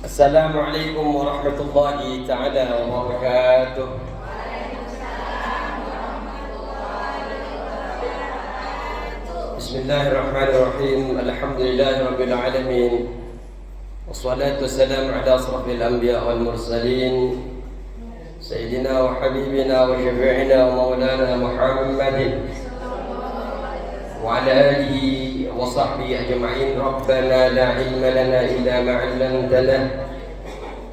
Assalamualaikum warahmatullahi ta'ala wabarakatuh. Bismillahirrahmanirrahim. Alhamdulillahi rabbil alamin. Wassalatu wassalamu ala asrafil anbiya wal mursalin Sayyidina wa habibina wa syafi'ina wa maulana Muhammadin wa ala alihi wa sahbihi ajma'in. Rabbana la ilma lana illa ma 'allamtana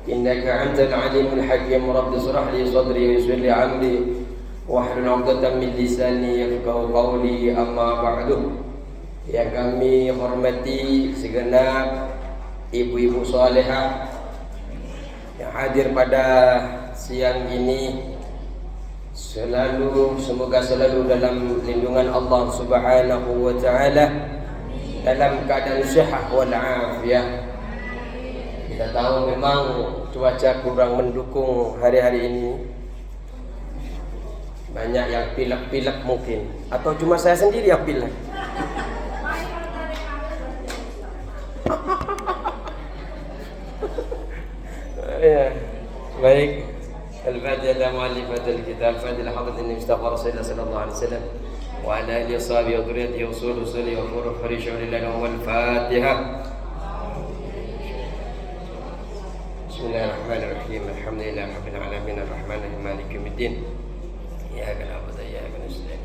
innaka antal alimul hakim. Rabbi shrah li sadri wa yassir li amri wahlul 'uqdatam min lisani yafqahu qawli. Amma ba'du. Yang kami hormati segenap ibu-ibu salehah yang hadir pada siang ini, semoga selalu dalam lindungan Allah Subhanahu wa taala, dalam keadaan sehat wal afiah. Kita tahu memang cuaca kurang mendukung hari-hari ini. Banyak yang pilek-pilek mungkin, atau cuma saya sendiri yang pilek. Ya, baik. Al-Fatiha mu'allifatul kitab Fadil Hadratin Mustafa Rasulullah sallallahu alaihi wasallam wa ala alihi washabihi wa dhurriyyatihi wa usuli wa furu farisha lillahi wal Fatiha. Bismillahirrahmanirrahim. Alhamdulillahi rabbil alamin arrahmanir rahim maliki yaumiddin. Iyyaka na'budu wa iyyaka nasta'in.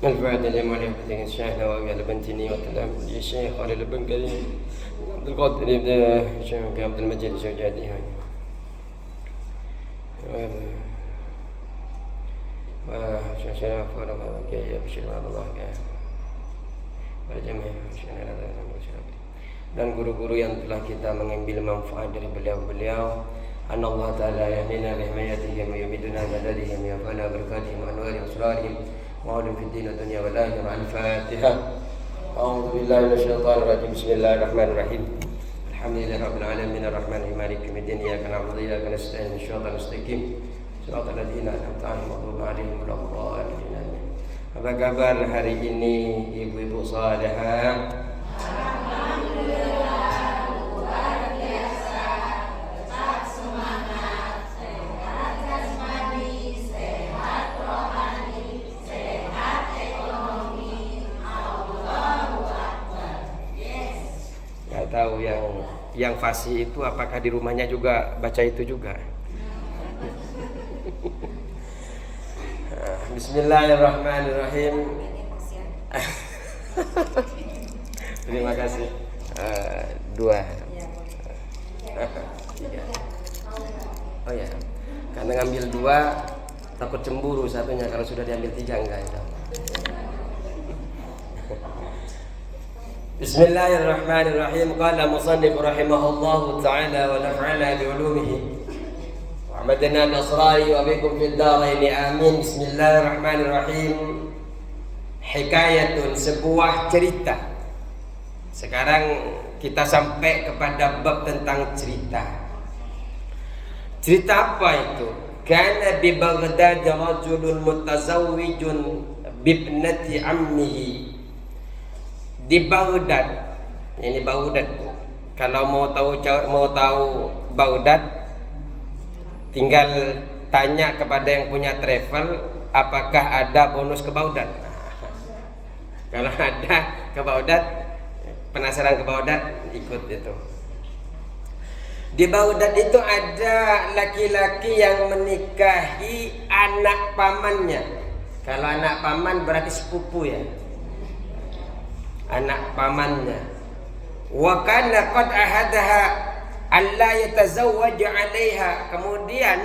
Al-Fatiha mu'allifatul syahna wa ala bantini wa talam ya syekh ala al-bankari Abdul Qadir ibn Syekh Abdul Majid Syajadi. Dan guru-guru yang telah kita mengambil manfaat dari beliau-beliau. Allah Ta'ala yahnina bihmayatihim wa yumiduna madadihim ya fala barakatihim wa anwari asrarihim wa alim fid din wa dunya wal akhirah. Al-Fatiha. A'udzu billahi minasyaitonir rajim. Bismillahirrahmanirrahim. Alhamdulillahi rabbil alamin arrahmanir rahim maliki yaumiddin. Iyyaka na'budu wa iyyaka nasta'in. Shiratal mustaqim. Shiratal ladzina an'amta 'alaihim ghairil maghdubi 'alaihim waladdallin. Apa kabar hari ini ibu-ibu salehah? Alhamdulillah, luar biasa. Tetap semangat, sehat jasmani, sehat rohani, sehat ekonomi. Allahu Akbar. Yes. Nggak tahu yang fasih itu apakah di rumahnya juga baca itu juga. Bismillahirrahmanirrahim. Terima kasih. Dua. Tiga. Oh ya, karena ngambil dua takut cemburu satunya, kalau sudah diambil tiga enggak. Bismillahirrahmanirrahim. Qala musannif rahimahullahu ta'ala wa naf'ana bi ulumihi wa amadna bi asrari wa bikum fid darain amin. Bismillahirrahmanirrahim. Hikayatun, sebuah cerita. Sekarang kita sampai kepada bab tentang cerita. Cerita apa itu? Kana bi Baghdad rajulun mutazawwijun bibnati ammihi. Di Baghdad, ini Baghdad. Kalau mau tahu Baghdad, tinggal tanya kepada yang punya travel, apakah ada bonus ke Baghdad. Kalau ada ke Baghdad, penasaran ke Baghdad, ikut itu. Di Baghdad itu ada laki-laki yang menikahi anak pamannya. Kalau anak paman berarti sepupu ya. Anak pamannya. Wa kana qad ahadaha alla yatazawwaj 'alaiha. Kemudian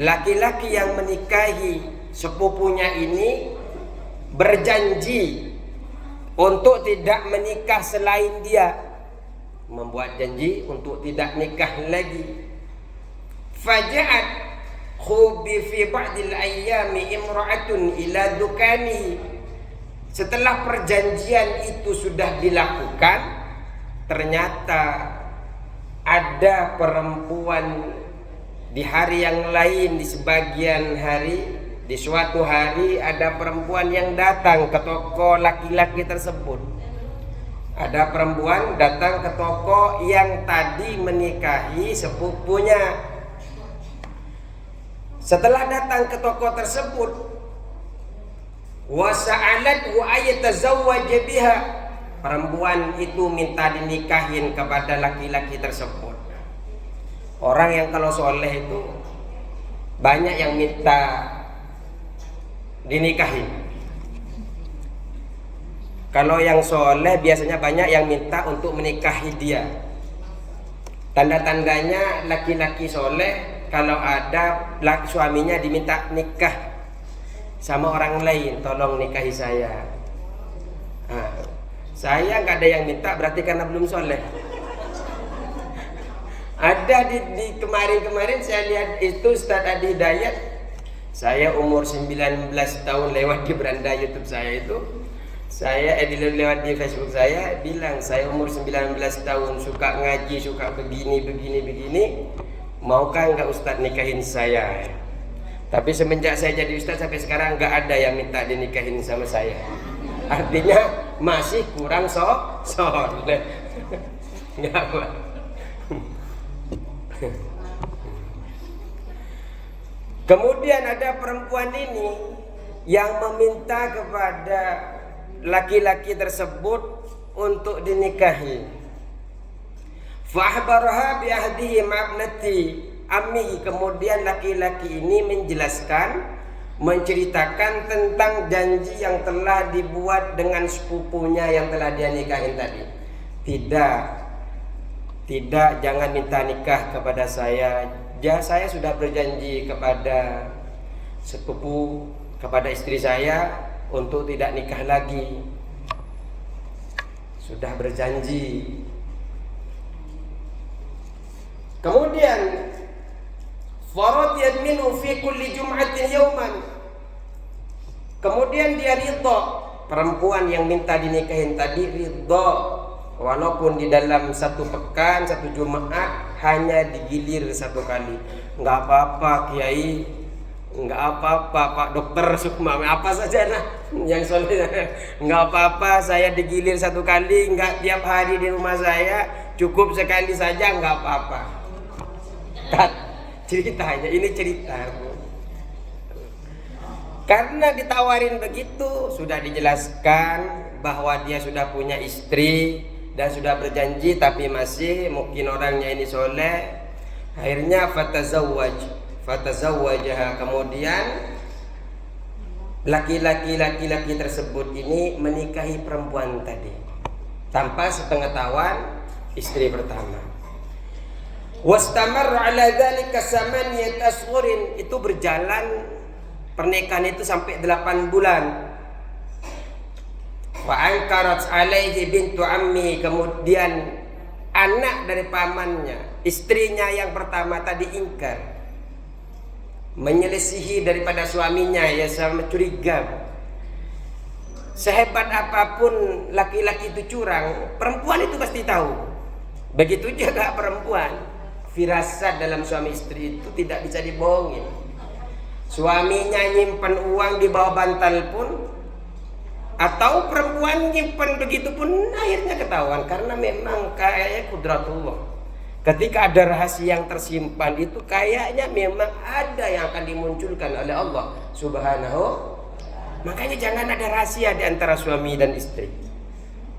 laki-laki yang menikahi sepupunya ini berjanji untuk tidak menikah selain dia. Membuat janji untuk tidak nikah lagi. Faja'at khubi fi ba'dil ayyami imra'atun ila dukani. Setelah perjanjian itu sudah dilakukan, ternyata ada perempuan di hari yang lain, di sebagian hari, di suatu hari ada perempuan yang datang ke toko laki-laki tersebut. Ada perempuan datang ke toko yang tadi menikahi sepupunya. Setelah datang ke toko tersebut, wa sa'alathu ayatazawwaj biha, perempuan itu minta dinikahin kepada laki-laki tersebut. Orang yang kalau soleh itu banyak yang minta dinikahin. Kalau yang soleh biasanya banyak yang minta untuk menikahi dia. Tanda-tandanya laki-laki soleh kalau ada suaminya diminta nikah sama orang lain, tolong nikahi saya. Saya nggak ada yang minta, berarti karena belum soleh. Ada di kemarin saya lihat itu Ustaz Adi Hidayat. Saya umur 19 tahun lewat di beranda YouTube saya itu. Saya lewat di Facebook saya bilang saya umur 19 tahun suka ngaji, suka begini. Maukah enggak Ustaz nikahin saya? Tapi semenjak saya jadi Ustaz sampai sekarang enggak ada yang minta dinikahin sama saya. Artinya masih kurang soleh. Enggak apa. Kemudian ada perempuan ini yang meminta kepada laki-laki tersebut untuk dinikahi. Fahbaraha bi ahdihi ma'abnati ammi. Kemudian laki-laki ini menceritakan tentang janji yang telah dibuat dengan sepupunya yang telah dia nikahin tadi. Tidak, jangan minta nikah kepada saya. Saya sudah berjanji kepada sepupu, kepada istri saya untuk tidak nikah lagi. Sudah berjanji. Kemudian faradiyat minhu fi kulli jum'atin yawman. Kemudian dia ridha, perempuan yang minta dinikahin tadi ridha, walaupun di dalam satu pekan, satu Jumat hanya digilir satu kali. Enggak apa-apa Kiai, enggak apa-apa Pak Dokter Sukma, apa saja nah yang soleh. Enggak apa-apa saya digilir satu kali, enggak tiap hari di rumah saya, cukup sekali saja, enggak apa-apa. Ceritanya ini cerita. Karena ditawarin begitu, sudah dijelaskan bahwa dia sudah punya istri dan sudah berjanji, tapi masih mungkin orangnya ini soleh. Akhirnya fatazawwajaha. Kemudian laki-laki tersebut ini menikahi perempuan tadi tanpa sepengetahuan istri pertama. Wastamarra ala dzalika samaniyat ashhurin. Itu berjalan pernikahan itu sampai 8 bulan. Wa ankarat alaihi bintu ammi. Kemudian anak dari pamannya, istrinya yang pertama tadi ingkar, menyelisihi daripada suaminya, ya sama curiga. Sehebat apapun laki-laki itu curang, perempuan itu pasti tahu. Begitu juga perempuan. Firasat dalam suami istri itu tidak bisa dibohongin. Suaminya nyimpen uang di bawah bantal pun, atau perempuan nyimpen begitu pun akhirnya ketahuan, karena memang kayaknya kudratullah. Ketika ada rahasia yang tersimpan itu kayaknya memang ada yang akan dimunculkan oleh Allah Subhanahu. Makanya jangan ada rahasia di antara suami dan istri.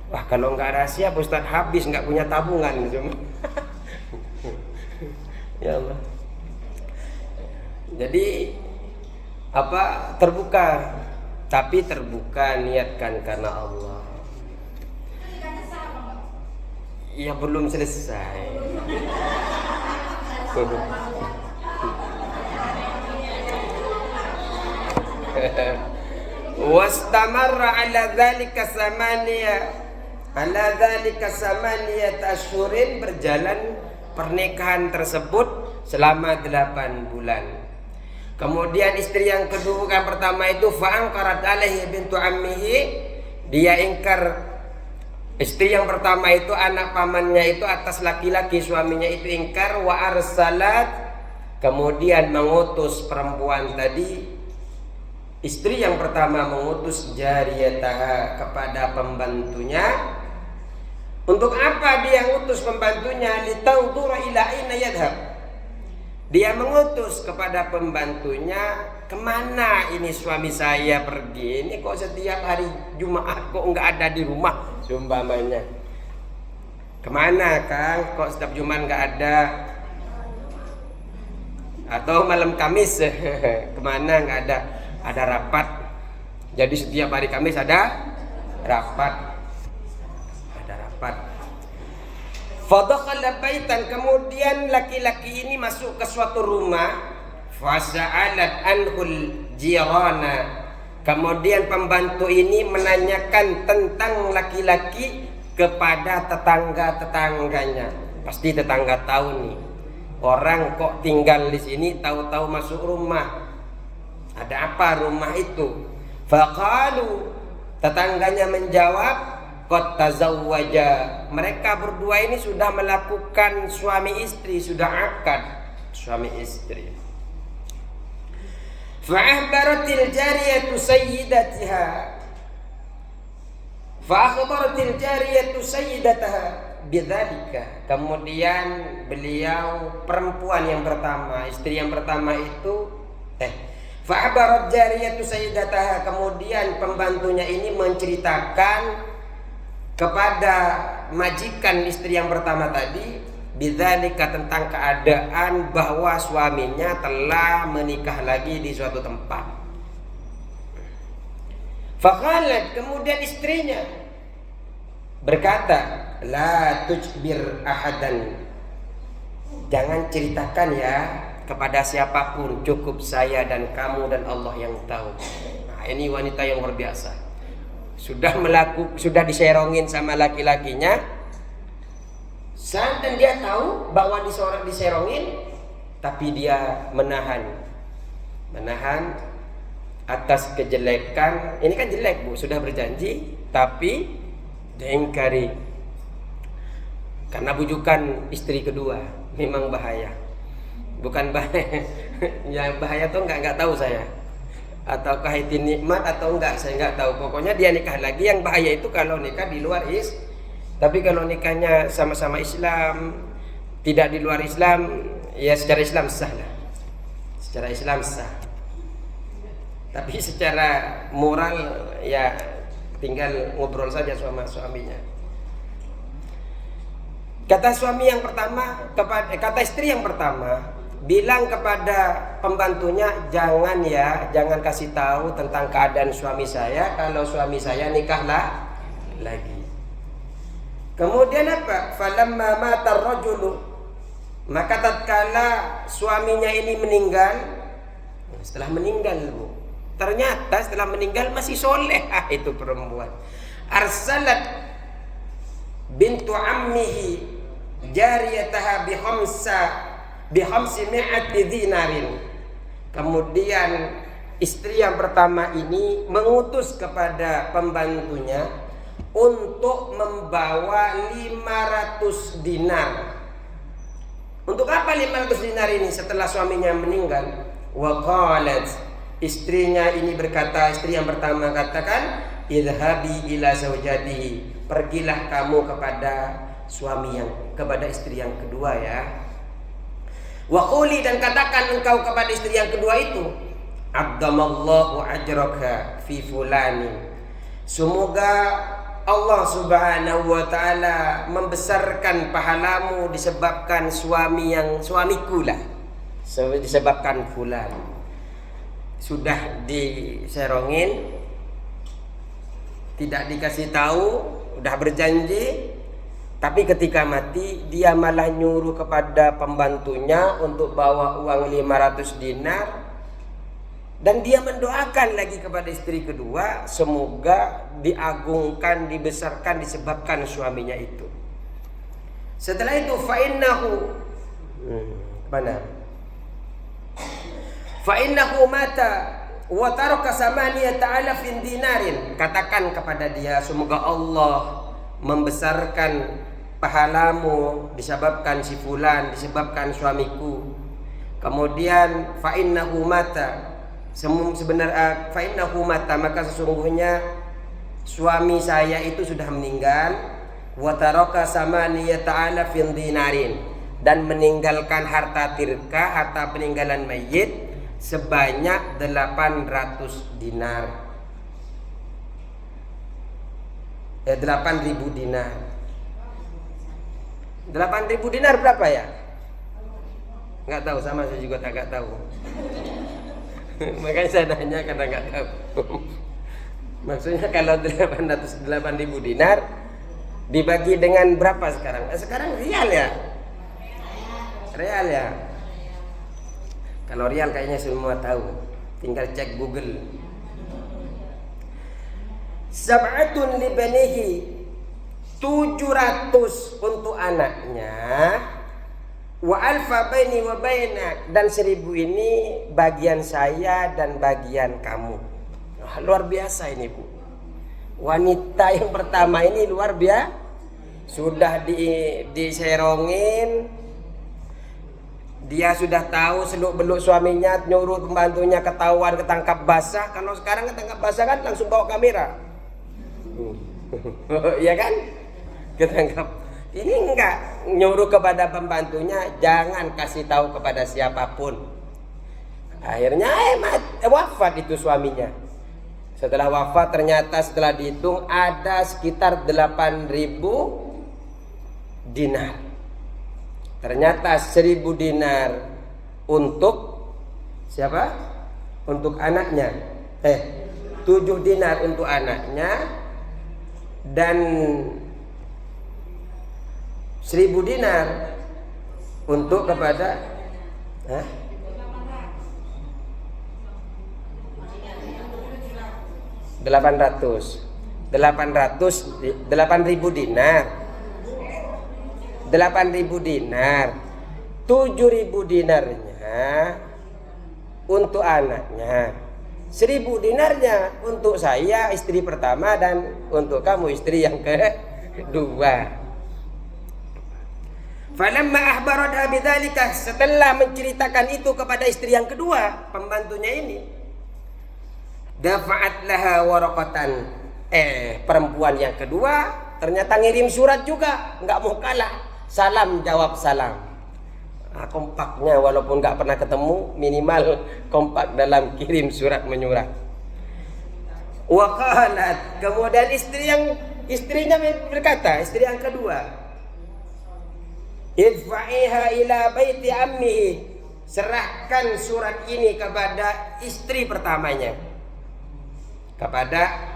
Wah, kalau nggak rahasia Pak Ustaz habis, nggak punya tabungan cuma. Ya Allah. Jadi terbuka, tapi terbuka niatkan karena Allah. Ya belum selesai. Wastamarra ala dzalika samaniyat ashhurin. Berjalan pernikahan tersebut selama 8 bulan. Kemudian istri yang kedua kan pertama itu fa'ankarat alaihi bintu ammihi. Dia ingkar. Istri yang pertama itu anak pamannya itu atas laki-laki, suaminya itu ingkar. Wa arsalat. Kemudian mengutus perempuan tadi. Istri yang pertama mengutus jariyataha kepada pembantunya Untuk apa dia ngutus pembantunya? Litanzura ila aina yadhhab. Dia mengutus kepada pembantunya, kemana ini suami saya pergi? Ini kok setiap hari Jumat kok nggak ada di rumah, seumpamanya. Kemana Kang? Kok setiap Jumat nggak ada? Atau malam Kamis kemana nggak ada? Ada rapat. Jadi setiap hari Kamis ada rapat. Ada rapat. Fadakhala baitan, kemudian laki-laki ini masuk ke suatu rumah. Fasa'alat anhul jirana. Kemudian pembantu ini menanyakan tentang laki-laki kepada tetangga-tetangganya. Pasti tetangga tahu nih, orang kok tinggal di sini, tahu-tahu masuk rumah. Ada apa rumah itu? Faqalu, tetangganya menjawab, qad tazawwaja. Mereka berdua ini sudah melakukan suami istri, sudah akad suami istri. Fa'akhbaratil jariyatu sayyidataha. Fa'akhbaratil jariyatu sayyidataha bidzalika. Kemudian beliau, perempuan yang pertama, istri yang pertama itu fa'akhbarat jariyatu sayyidataha, kemudian pembantunya ini menceritakan kepada majikan istri yang pertama tadi bidzalika, tentang keadaan bahwa suaminya telah menikah lagi di suatu tempat. Faqalat, kemudian istrinya berkata, la tujbir ahadan, jangan ceritakan ya kepada siapapun, cukup saya dan kamu dan Allah yang tahu. Nah, ini wanita yang luar biasa. Sudah diserongin sama laki-lakinya, dan dia tahu bahwa diserongin, tapi dia menahan atas kejelekan. Ini kan jelek Bu, sudah berjanji tapi diingkari karena bujukan istri kedua. Memang bahaya, bukan bahaya yang bahaya tuh nggak tahu saya, ataukah itu nikmat atau enggak, saya nggak tahu. Pokoknya dia nikah lagi. Yang bahaya itu kalau nikah di luar tapi kalau nikahnya sama-sama Islam, tidak di luar Islam, ya secara Islam sah lah, secara Islam sah. Tapi secara moral ya tinggal ngobrol saja sama suaminya. Kata suami yang pertama, kata istri yang pertama, bilang kepada pembantunya, jangan kasih tahu tentang keadaan suami saya kalau suami saya nikahlah lagi. Kemudian apa? Falamma mata ar-rajulu, maka tatkala suaminya ini meninggal, setelah meninggal Bu, ternyata setelah meninggal masih soleh itu perempuan. Arsalat bintu ammihi jariyataha bikhamsi mi'ati dinarin. Kemudian istri yang pertama ini mengutus kepada pembantunya untuk membawa 500 dinar. Untuk apa 500 dinar ini setelah suaminya meninggal? Wa qalat, istrinya ini berkata, istri yang pertama katakan, idhabi ila zawjatihi, pergilah kamu kepada kepada istri yang kedua ya. Wa quli, dan katakan engkau kepada istri yang kedua itu, addamallahu ajraka fi fulani, semoga Allah subhanahu wa ta'ala membesarkan pahalamu disebabkan suamiku lah, disebabkan fulan. Sudah diserongin, tidak dikasih tahu, udah berjanji, tapi ketika mati dia malah nyuruh kepada pembantunya untuk bawa uang 500 dinar. Dan dia mendoakan lagi kepada istri kedua, semoga diagungkan, dibesarkan disebabkan suaminya itu. Setelah itu fa'innahu mata wa taraka 8,000 dinarin. Katakan kepada dia, semoga Allah membesarkan pahalamu disebabkan si fulan, disebabkan suamiku. Kemudian fa'innahu mata, maka sesungguhnya suami saya itu sudah meninggal. wa taraka samaniyata alafin dinarin, dan meninggalkan harta tirkah, harta peninggalan mayit sebanyak 800 dinar. 8.000 dinar. 8.000 dinar berapa ya? Nggak tahu, sama saya juga tak tahu. Makanya saya nanya karena nggak tahu. Maksudnya kalau 8.000 dinar dibagi dengan berapa sekarang? Sekarang rial ya? Rial ya? Kalau rial kayaknya semua tahu. Tinggal cek Google. Sab'atun libanihi, 700 untuk anaknya, wa alfa baini wa bainak, dan 1.000 ini bagian saya dan bagian kamu. Luar biasa ini, Bu. Wanita yang pertama ini luar biasa. Sudah diserongin, dia sudah tahu seluk-beluk suaminya, nyuruh pembantunya ketahuan, ketangkap basah. Kalau sekarang ketangkap basah kan langsung bawa kamera. Iya kan? Ketangkap. Ini enggak, nyuruh kepada pembantunya jangan kasih tahu kepada siapapun. Akhirnya wafat itu suaminya. Setelah wafat ternyata setelah dihitung ada sekitar 8.000 dinar. Ternyata 1.000 dinar untuk siapa? Untuk anaknya. 7 dinar untuk anaknya dan 1.000 dinar untuk kepada 8.000 dinar. 8.000 dinar. 7.000 dinarnya untuk anaknya. 1.000 dinarnya untuk saya istri pertama dan untuk kamu istri yang kedua. Falamma ahbaratha bidzalika, setelah menceritakan itu kepada istri yang kedua, pembantunya ini, dafa'at laha waraqatan. Perempuan yang kedua ternyata ngirim surat juga, nggak mau kalah. Salam jawab salam. Kompaknya walaupun nggak pernah ketemu, minimal kompak dalam kirim surat menyurat. Wa qalat, kemudian istrinya berkata, istri yang kedua, idfa'iha ila baiti ammihi, serahkan surat ini kepada istri pertamanya, kepada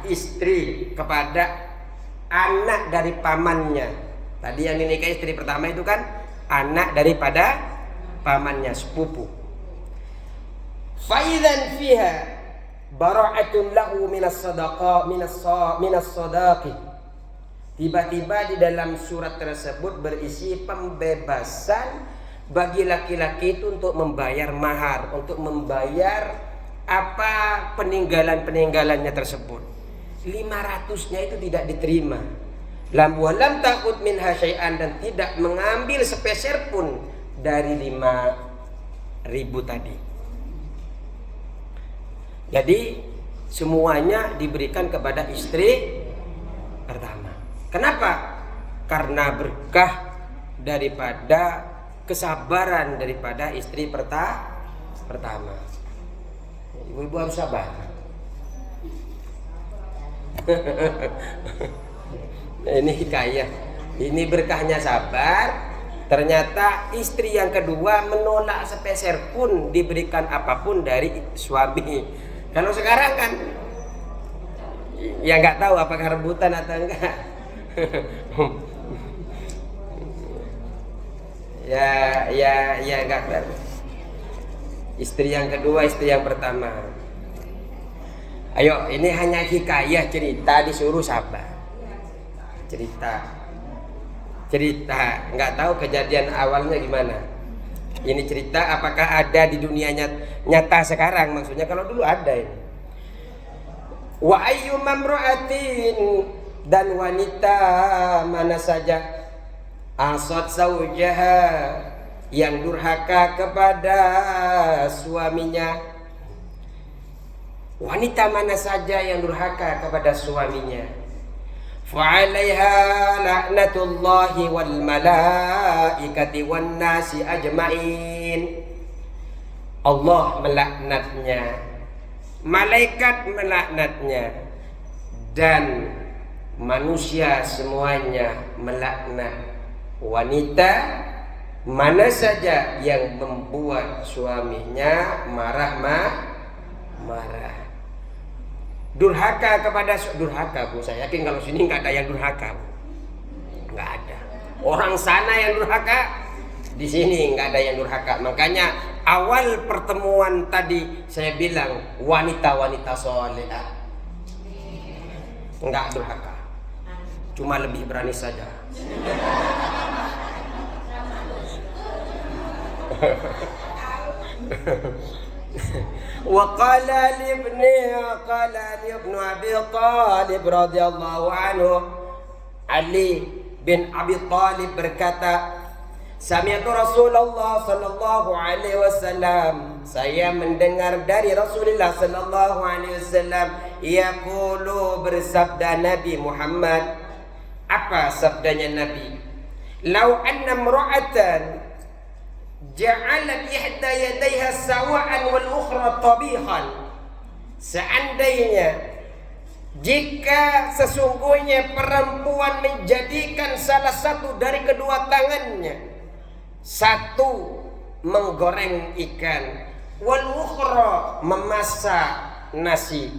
anak dari pamannya. Tadi yang dinikahi istri pertama itu kan anak daripada pamannya, sepupu. Faidan fiha bara'atun lahu minas sadaqi. Tiba-tiba di dalam surat tersebut berisi pembebasan bagi laki-laki itu untuk membayar mahar, untuk membayar apa peninggalannya tersebut. 500-nya itu tidak diterima. Lam takut minha syai'an, dan tidak mengambil sepeser pun dari 5.000 tadi. Jadi semuanya diberikan kepada istri pertama. Kenapa? Karena berkah daripada kesabaran daripada istri pertama. Ibu-ibu harus sabar. Ini hikayah. Ini berkahnya sabar. Ternyata istri yang kedua menolak sepeser pun diberikan apapun dari suami. Kalau sekarang kan ya nggak tahu apakah rebutan atau enggak. ya enggak tahu. Istri yang kedua, istri yang pertama. Ayo, ini hanya hikayah, cerita, disuruh sabar. Cerita, nggak tahu kejadian awalnya gimana. Ini cerita apakah ada di dunia nyata sekarang, maksudnya kalau dulu ada ini. Wa ayyu mamra'atin, dan wanita mana saja asad zaujaha, yang durhaka kepada suaminya. Wanita mana saja yang durhaka kepada suaminya, fa'alaiha la'natullahi wal malaikati wan nasi ajmain. Allah melaknatnya, malaikat melaknatnya, dan manusia semuanya melaknat wanita mana saja yang membuat suaminya marah. Durhaka kepada durhaka, Bu. Saya yakin kalau sini nggak ada yang durhaka, Bu. Nggak ada. Orang sana yang durhaka, di sini nggak ada yang durhaka. Makanya awal pertemuan tadi saya bilang wanita-wanita solehah nggak durhaka, cuma lebih berani saja. وقال لابن أبي طالب رضي الله عنه, Ali bin Abi Thalib berkata, Sami'tu Rasulullah sallallahu alaihi wasallam, saya mendengar dari Rasulullah sallallahu alaihi wasallam, yaqulu, bersabda Nabi Muhammad. Apa sabdanya Nabi? Lau anna imra'atan ja'alat ihda yadayha sawa'an wal ukhra tabihan. Seandainya jika sesungguhnya perempuan menjadikan salah satu dari kedua tangannya, satu menggoreng ikan, wal ukhra memasak nasi,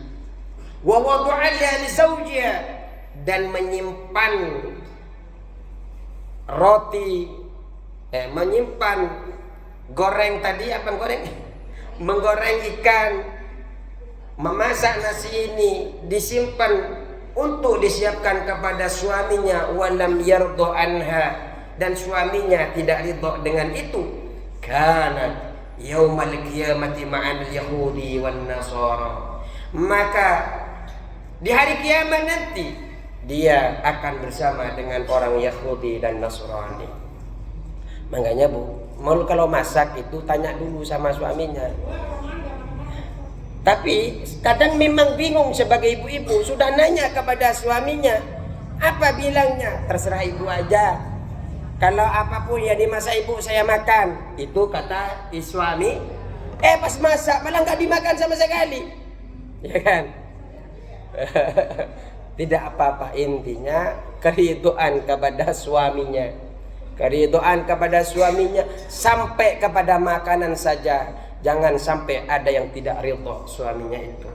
wa wadu'aha li zawjiha, dan menyimpan roti, menyimpan goreng tadi apa goreng? Menggoreng ikan, memasak nasi ini disimpan untuk disiapkan kepada suaminya, walam yardo anha, dan suaminya tidak ridha dengan itu, kana yaumal qiyamati ma'al yahudi wan nasara, maka di hari kiamat nanti dia akan bersama dengan orang Yahudi dan Nasrani. Makanya, Bu, mau kalau masak itu tanya dulu sama suaminya. Tapi kadang memang bingung sebagai ibu-ibu, sudah nanya kepada suaminya, apa bilangnya? Terserah ibu aja. Kalau apapun yang dimasak ibu saya makan. Itu kata suami. Pas masak malah nggak dimakan sama sekali. Ya kan? Tidak apa-apa, intinya keridhaan kepada suaminya. Keridhaan kepada suaminya sampai kepada makanan saja. Jangan sampai ada yang tidak ridha suaminya itu.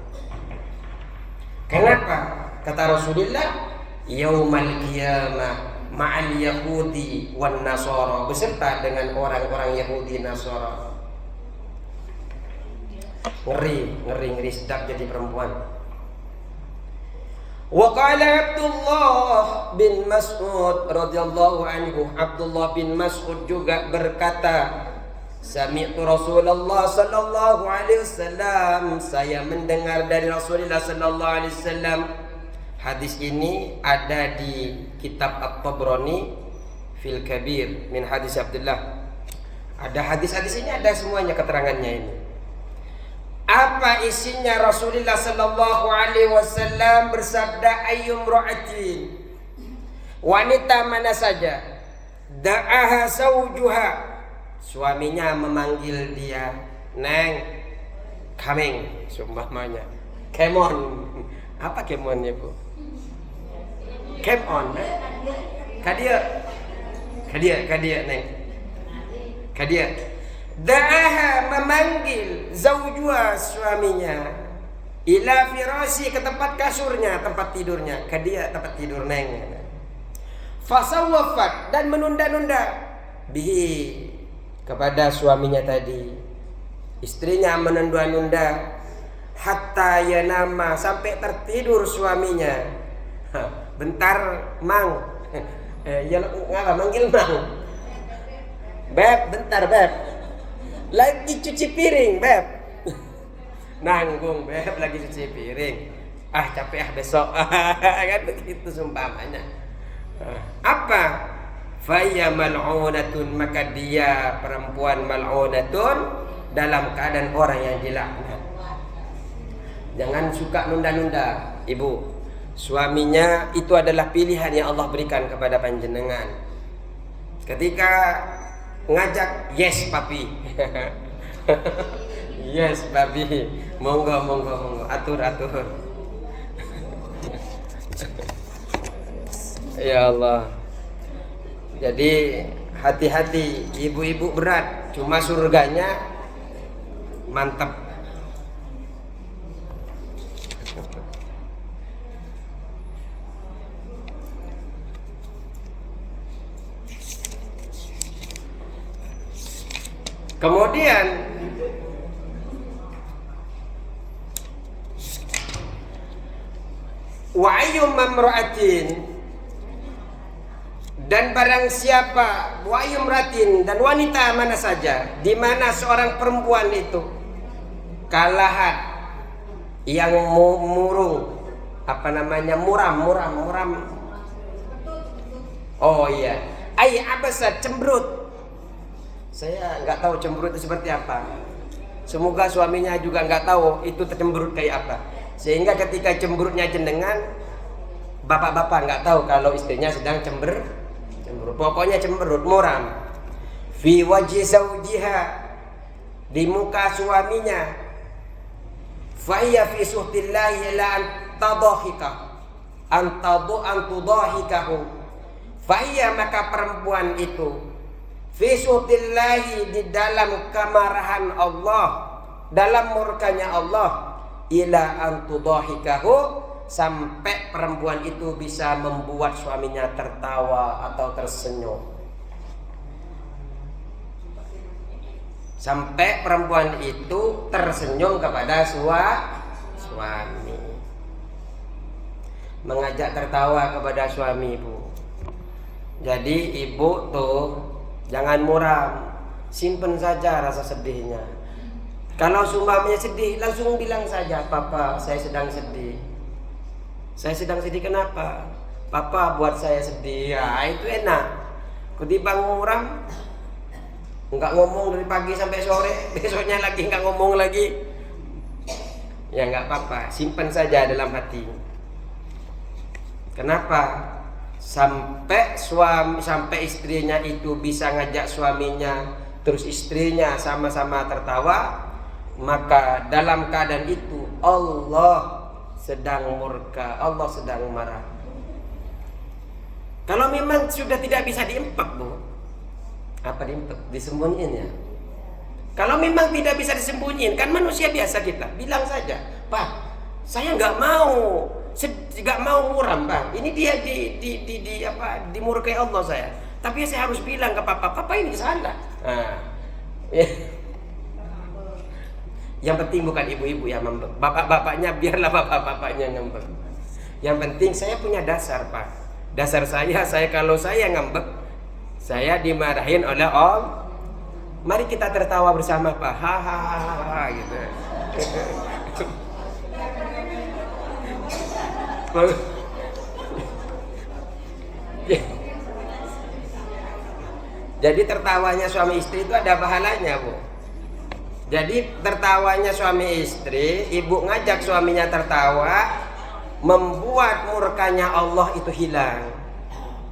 Kenapa? Kata Rasulullah, yaumal qiyamah ma'al yahudi wan nasara, beserta dengan orang-orang Yahudi Nasara. Ngeri sedap jadi perempuan. Wa qala Abdullah bin Mas'ud radhiyallahu anhu, Abdullah bin Mas'ud juga berkata, Sami'tu Rasulullah sallallahu alaihi wasallam, saya mendengar dari Rasulullah sallallahu alaihi wasallam. Hadis ini ada di kitab At-Tabrani fil Kabir min hadis Abdullah. Ada hadis-hadis ini, ada semuanya keterangannya ini. Apa isinya? Rasulullah sallallahu alaihi wasallam bersabda, ayyum ra'atin, wanita mana saja, da'aha zawjuha, suaminya memanggil dia, neng, coming, sumpamanya, come on. Apa come on-nya, Bu? Come on, kadia neng, kadia. Da'aha, memanggil, zawjuha, suaminya, ila firasi, ke tempat kasurnya, tempat tidurnya, kadia tempat tidur neng. Fasawwafat, dan menunda-nunda, bihi, kepada suaminya tadi. Istrinya menunda-nunda hatta yanama, sampai tertidur suaminya. Bentar mang, ya ngapa manggil mang? Beb, bentar beb, lagi cuci piring beb. Nanggung beb, lagi cuci piring. Capek besok. Kan begitu sumpamanya. Apa? Faya mal'unatun, maka dia perempuan mal'unatun, dalam keadaan orang yang dilaknat. Jangan suka nunda-nunda, ibu. suaminya itu adalah pilihan yang Allah berikan kepada panjenengan. Ketika ngajak, yes papi. Yes papi, monggo, atur. Ya Allah. Jadi hati-hati, ibu-ibu berat, cuma surganya mantap. Kemudian wa ayyum mamra'atin, dan barang siapa, wa ayyum ratin, dan wanita mana saja di mana seorang perempuan itu kalahat yang murung, muram. Oh iya, ay abasa, cemberut. Saya nggak tahu cemberut itu seperti apa. Semoga suaminya juga nggak tahu itu cemberut kayak apa. Sehingga ketika cemberutnya jenengan, bapak-bapak nggak tahu kalau istrinya sedang cemberut. Pokoknya cemberut, muram. Fi wajhi zawjiha, di muka suaminya. Fa hiya fi suhtillahi la antudahikahu. Fa hiya, maka perempuan itu fi suhtillahi, di dalam kemarahan Allah, dalam murkanya Allah, ila antudahikahu, sampai perempuan itu bisa membuat suaminya tertawa atau tersenyum. Sampai perempuan itu tersenyum kepada suami. Mengajak tertawa kepada suami, ibu. Jadi ibu tuh jangan muram, simpen saja rasa sedihnya. Kalau suaminya sedih, langsung bilang saja, papa saya sedang sedih. Saya sedang sedih, kenapa? Papa buat saya sedih. Ya itu enak. Ketimbang muram, nggak ngomong dari pagi sampai sore, besoknya lagi nggak ngomong lagi. Ya nggak apa-apa, simpan saja dalam hati. Kenapa? Sampai istrinya itu bisa ngajak suaminya, terus istrinya sama-sama tertawa, maka dalam keadaan itu Allah sedang murka, Allah sedang marah. Kalau memang sudah tidak bisa diempek, Bu, apa diempek? Disembunyiin ya. Kalau memang tidak bisa disembunyiin, kan manusia biasa kita, bilang saja, Pak, saya nggak mau muram, Pak. Ini dia dimurkai Allah saya. Tapi saya harus bilang ke papa ini salah. Nah, ya. Yang penting bukan ibu-ibu yang ngambek. Bapak-bapaknya biarlah bapak-bapaknya ngambek. Yang penting saya punya dasar, Pak. Dasar saya kalau saya ngambek, saya dimarahin oleh Allah. Mari kita tertawa bersama, Pak. Hahaha gitu. Jadi tertawanya suami istri itu ada pahalanya, Bu. Jadi tertawanya suami istri, ibu ngajak suaminya tertawa, membuat murkanya Allah itu hilang.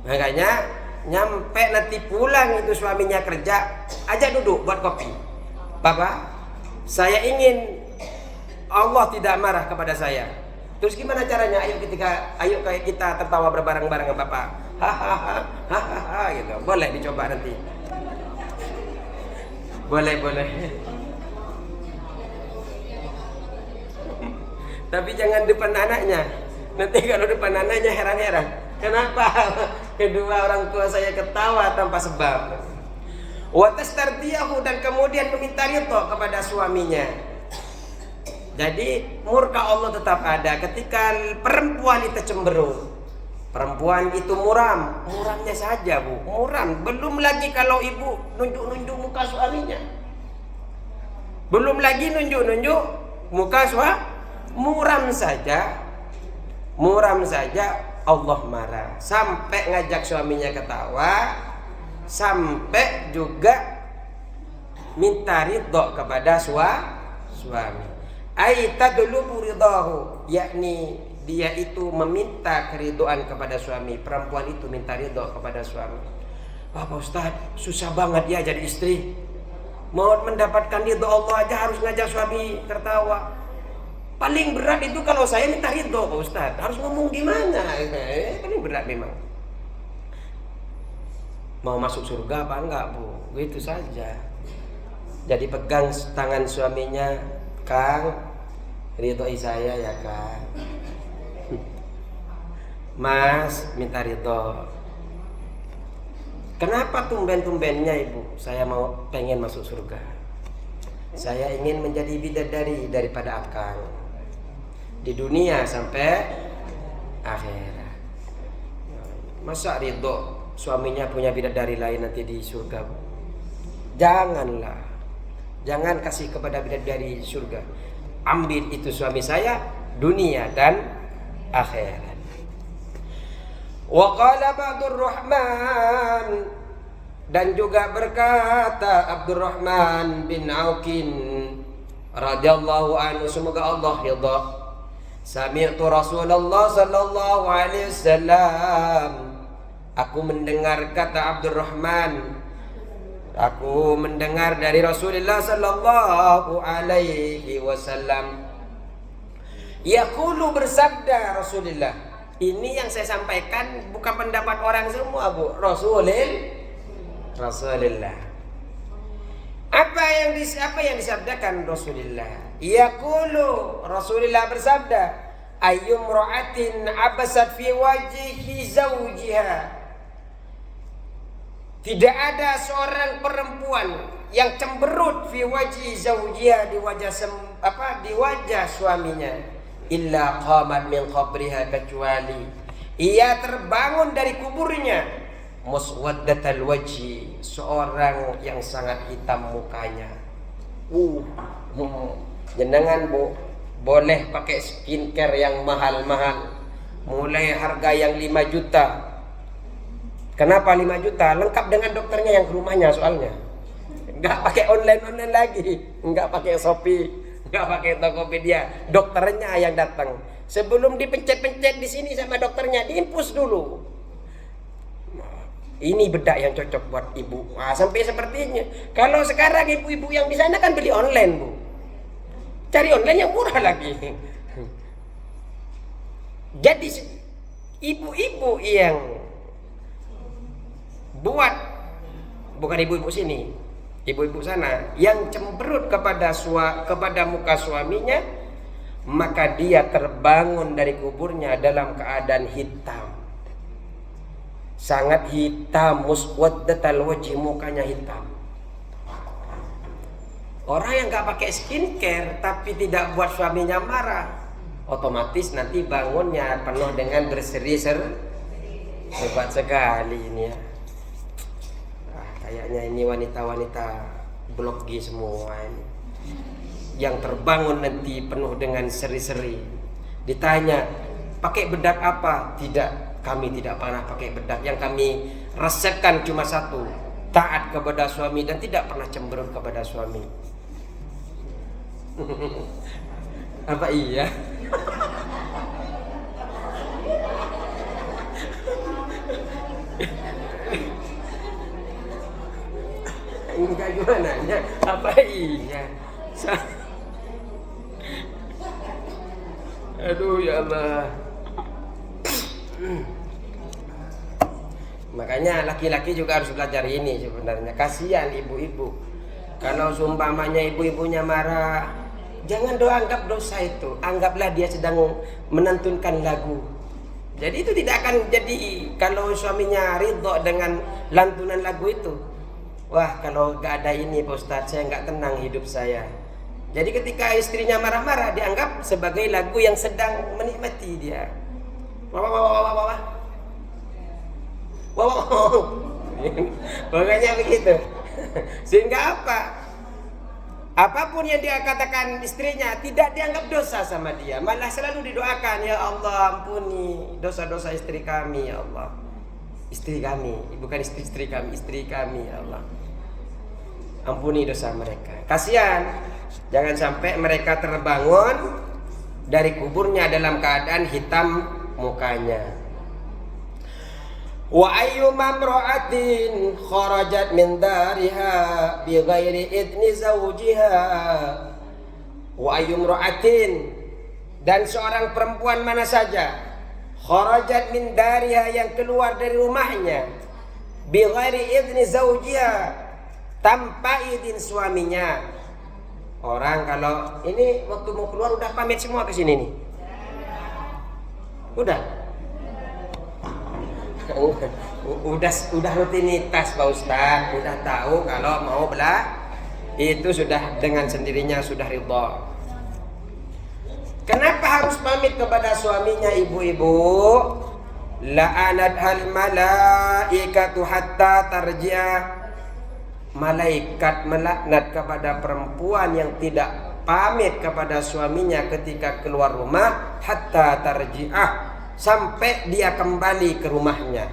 Makanya nyampe nanti pulang itu suaminya kerja, ajak duduk buat kopi. Papa, saya ingin Allah tidak marah kepada saya. Terus gimana caranya? Ayo kita tertawa berbareng-bareng sama Bapak. Hahaha gitu. Boleh dicoba nanti. Boleh. Tapi jangan depan anaknya. Nanti kalau depan anaknya heran-heran. Kenapa kedua orang tua saya ketawa tanpa sebab? Wa tastardiyahu, dan kemudian meminta ridho kepada suaminya. Jadi murka Allah tetap ada ketika perempuan itu cemberut. Perempuan itu muramnya saja, Bu. Muram, belum lagi kalau ibu nunjuk-nunjuk muka suaminya. Belum lagi nunjuk-nunjuk muka muram saja Allah marah. Sampai ngajak suaminya ketawa, sampai juga minta ridho kepada suami. Ai tadlubu ridahu, yakni dia itu meminta keridoan kepada suami, perempuan itu minta ridho kepada suami. Wah Pak Ustadz, susah banget ya jadi istri. Mau mendapatkan ridho Allah aja harus ngajak suami tertawa. Paling berat itu kalau saya minta ridho Pak Ustadz, harus ngomong gimana? Paling berat memang. Mau masuk surga apa enggak Bu? Gitu saja. Jadi pegang tangan suaminya, Kang, ridhoi saya ya Kang. Mas, minta ridho. Kenapa tumben-tumbennya Ibu? Saya pengen masuk surga. Saya ingin menjadi bidadari daripada Akang di dunia sampai akhirat. Masa ridho suaminya punya bidadari lain nanti di surga? Janganlah. Jangan kasih kepada bidadari surga. Ambil itu suami saya dunia dan akhirat. Wa qala Abdurrahman, dan juga berkata Abdurrahman bin Aukin radhiyallahu anhu, semoga Allah ridha, sami'tu Rasulullah sallallahu alaihi wasallam, aku mendengar kata Abdurrahman, aku mendengar dari Rasulullah sallallahu alaihi wasallam, yaqulu, bersabda Rasulullah. Ini yang saya sampaikan bukan pendapat orang semua Bu, Rasulullah. Apa yang disabdakan Rasulullah? Yaqulu, Rasulullah bersabda, ayyum ra'atin abasat fi wajhi zawjiha. Tidak ada seorang perempuan yang cemberut fi wajhi zawjiha, di wajah suaminya, illa qamat min qabriha, kecuali ia terbangun dari kuburnya, muswaddatal wajhi, seorang yang sangat hitam mukanya. Jenengan Bu boleh pakai skincare yang mahal-mahal, mulai harga yang 5 juta. Kenapa 5 juta? Lengkap dengan dokternya yang ke rumahnya soalnya. Enggak pakai online lagi, enggak pakai Shopee, nggak pakai Tokopedia, dokternya yang datang. Sebelum dipencet-pencet di sini sama dokternya, diinfus dulu. Ini bedak yang cocok buat ibu. Nah, sampai sepertinya. Kalau sekarang ibu-ibu yang di sana kan beli online Bu, cari online yang murah lagi. Jadi ibu-ibu yang buat, bukan ibu-ibu sini, ibu-ibu sana yang cemberut kepada muka suaminya, maka dia terbangun dari kuburnya dalam keadaan hitam, sangat hitam, muswaddatal wajhi, mukanya hitam. Orang yang nggak pakai skincare tapi tidak buat suaminya marah, otomatis nanti bangunnya penuh dengan berseri-seri. Hebat sekali ini ya. Kayaknya ini wanita-wanita blok G semua ini, yang terbangun nanti penuh dengan seri-seri. Ditanya, pakai bedak apa? Tidak, kami tidak pernah pakai bedak. Yang kami rasakan cuma satu, taat kepada suami dan tidak pernah cemberut kepada suami. Apa iya? Enggak, gimana ya? Apa iya? Aduh ya Allah. Makanya laki-laki juga harus belajar ini sebenarnya. Kasihan ibu-ibu. Kalau seumpamanya ibu-ibunya marah, jangan anggap dosa itu. Anggaplah dia sedang menentunkan lagu. Jadi itu tidak akan jadi kalau suaminya ridho dengan lantunan lagu itu. Wah, kalau gak ada ini Pak Ustadz, saya gak tenang hidup saya. Jadi ketika istrinya marah-marah, dianggap sebagai lagu yang sedang menikmati dia. Wah. Pokoknya begitu. Sehingga apa? Apapun yang dia katakan istrinya tidak dianggap dosa sama dia. Malah selalu didoakan, ya Allah ampuni dosa-dosa istri kami ya Allah. Istri kami, bukan istri kami, istri kami ya Allah. Ampuni dosa mereka. Kasihan, jangan sampai mereka terbangun dari kuburnya dalam keadaan hitam mukanya. Wa ayyuma imra'atin kharajat min dariha bighairi idni zawjiha. Wa ayyum imra'atin, dan seorang perempuan mana saja kharajat min dariha, yang keluar dari rumahnya bighairi idni zawjiha, tanpa izin suaminya. Orang kalau ini waktu mau keluar udah pamit semua ke sini nih. Udah rutinitas Pak Ustaz, udah tahu kalau mau belah itu sudah dengan sendirinya sudah ridha. Kenapa harus pamit kepada suaminya ibu-ibu? La'anat hal malaikatu hatta tarji'a. Malaikat melaknat kepada perempuan yang tidak pamit kepada suaminya ketika keluar rumah, hatta tarji'ah, sampai dia kembali ke rumahnya.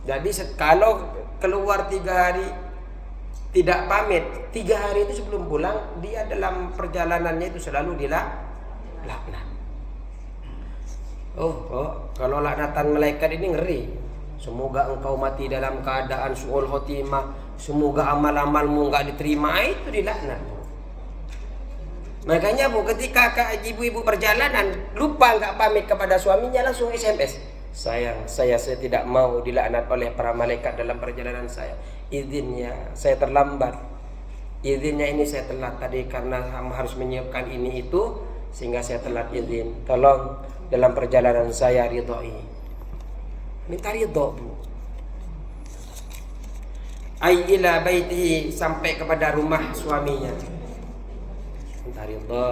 Jadi kalau keluar 3 hari tidak pamit, 3 hari itu sebelum pulang dia dalam perjalanannya itu selalu dilaknat. Kalau laknatan malaikat ini ngeri. Semoga engkau mati dalam keadaan su'ul khotimah, semoga amal-amalmu enggak diterima, itu dilaknat. Makanya Bu, ketika ibu-ibu perjalanan lupa enggak pamit kepada suaminya, langsung SMS. Sayang, saya tidak mau dilaknat oleh para malaikat dalam perjalanan saya. Izinnya saya terlambat. Izinnya ini saya telat tadi karena harus menyiapkan ini itu sehingga saya telat izin. Tolong dalam perjalanan saya ridhoi. Minta ridho Bu. Ai ila baitihi, sampai kepada rumah suaminya. Minta ridho.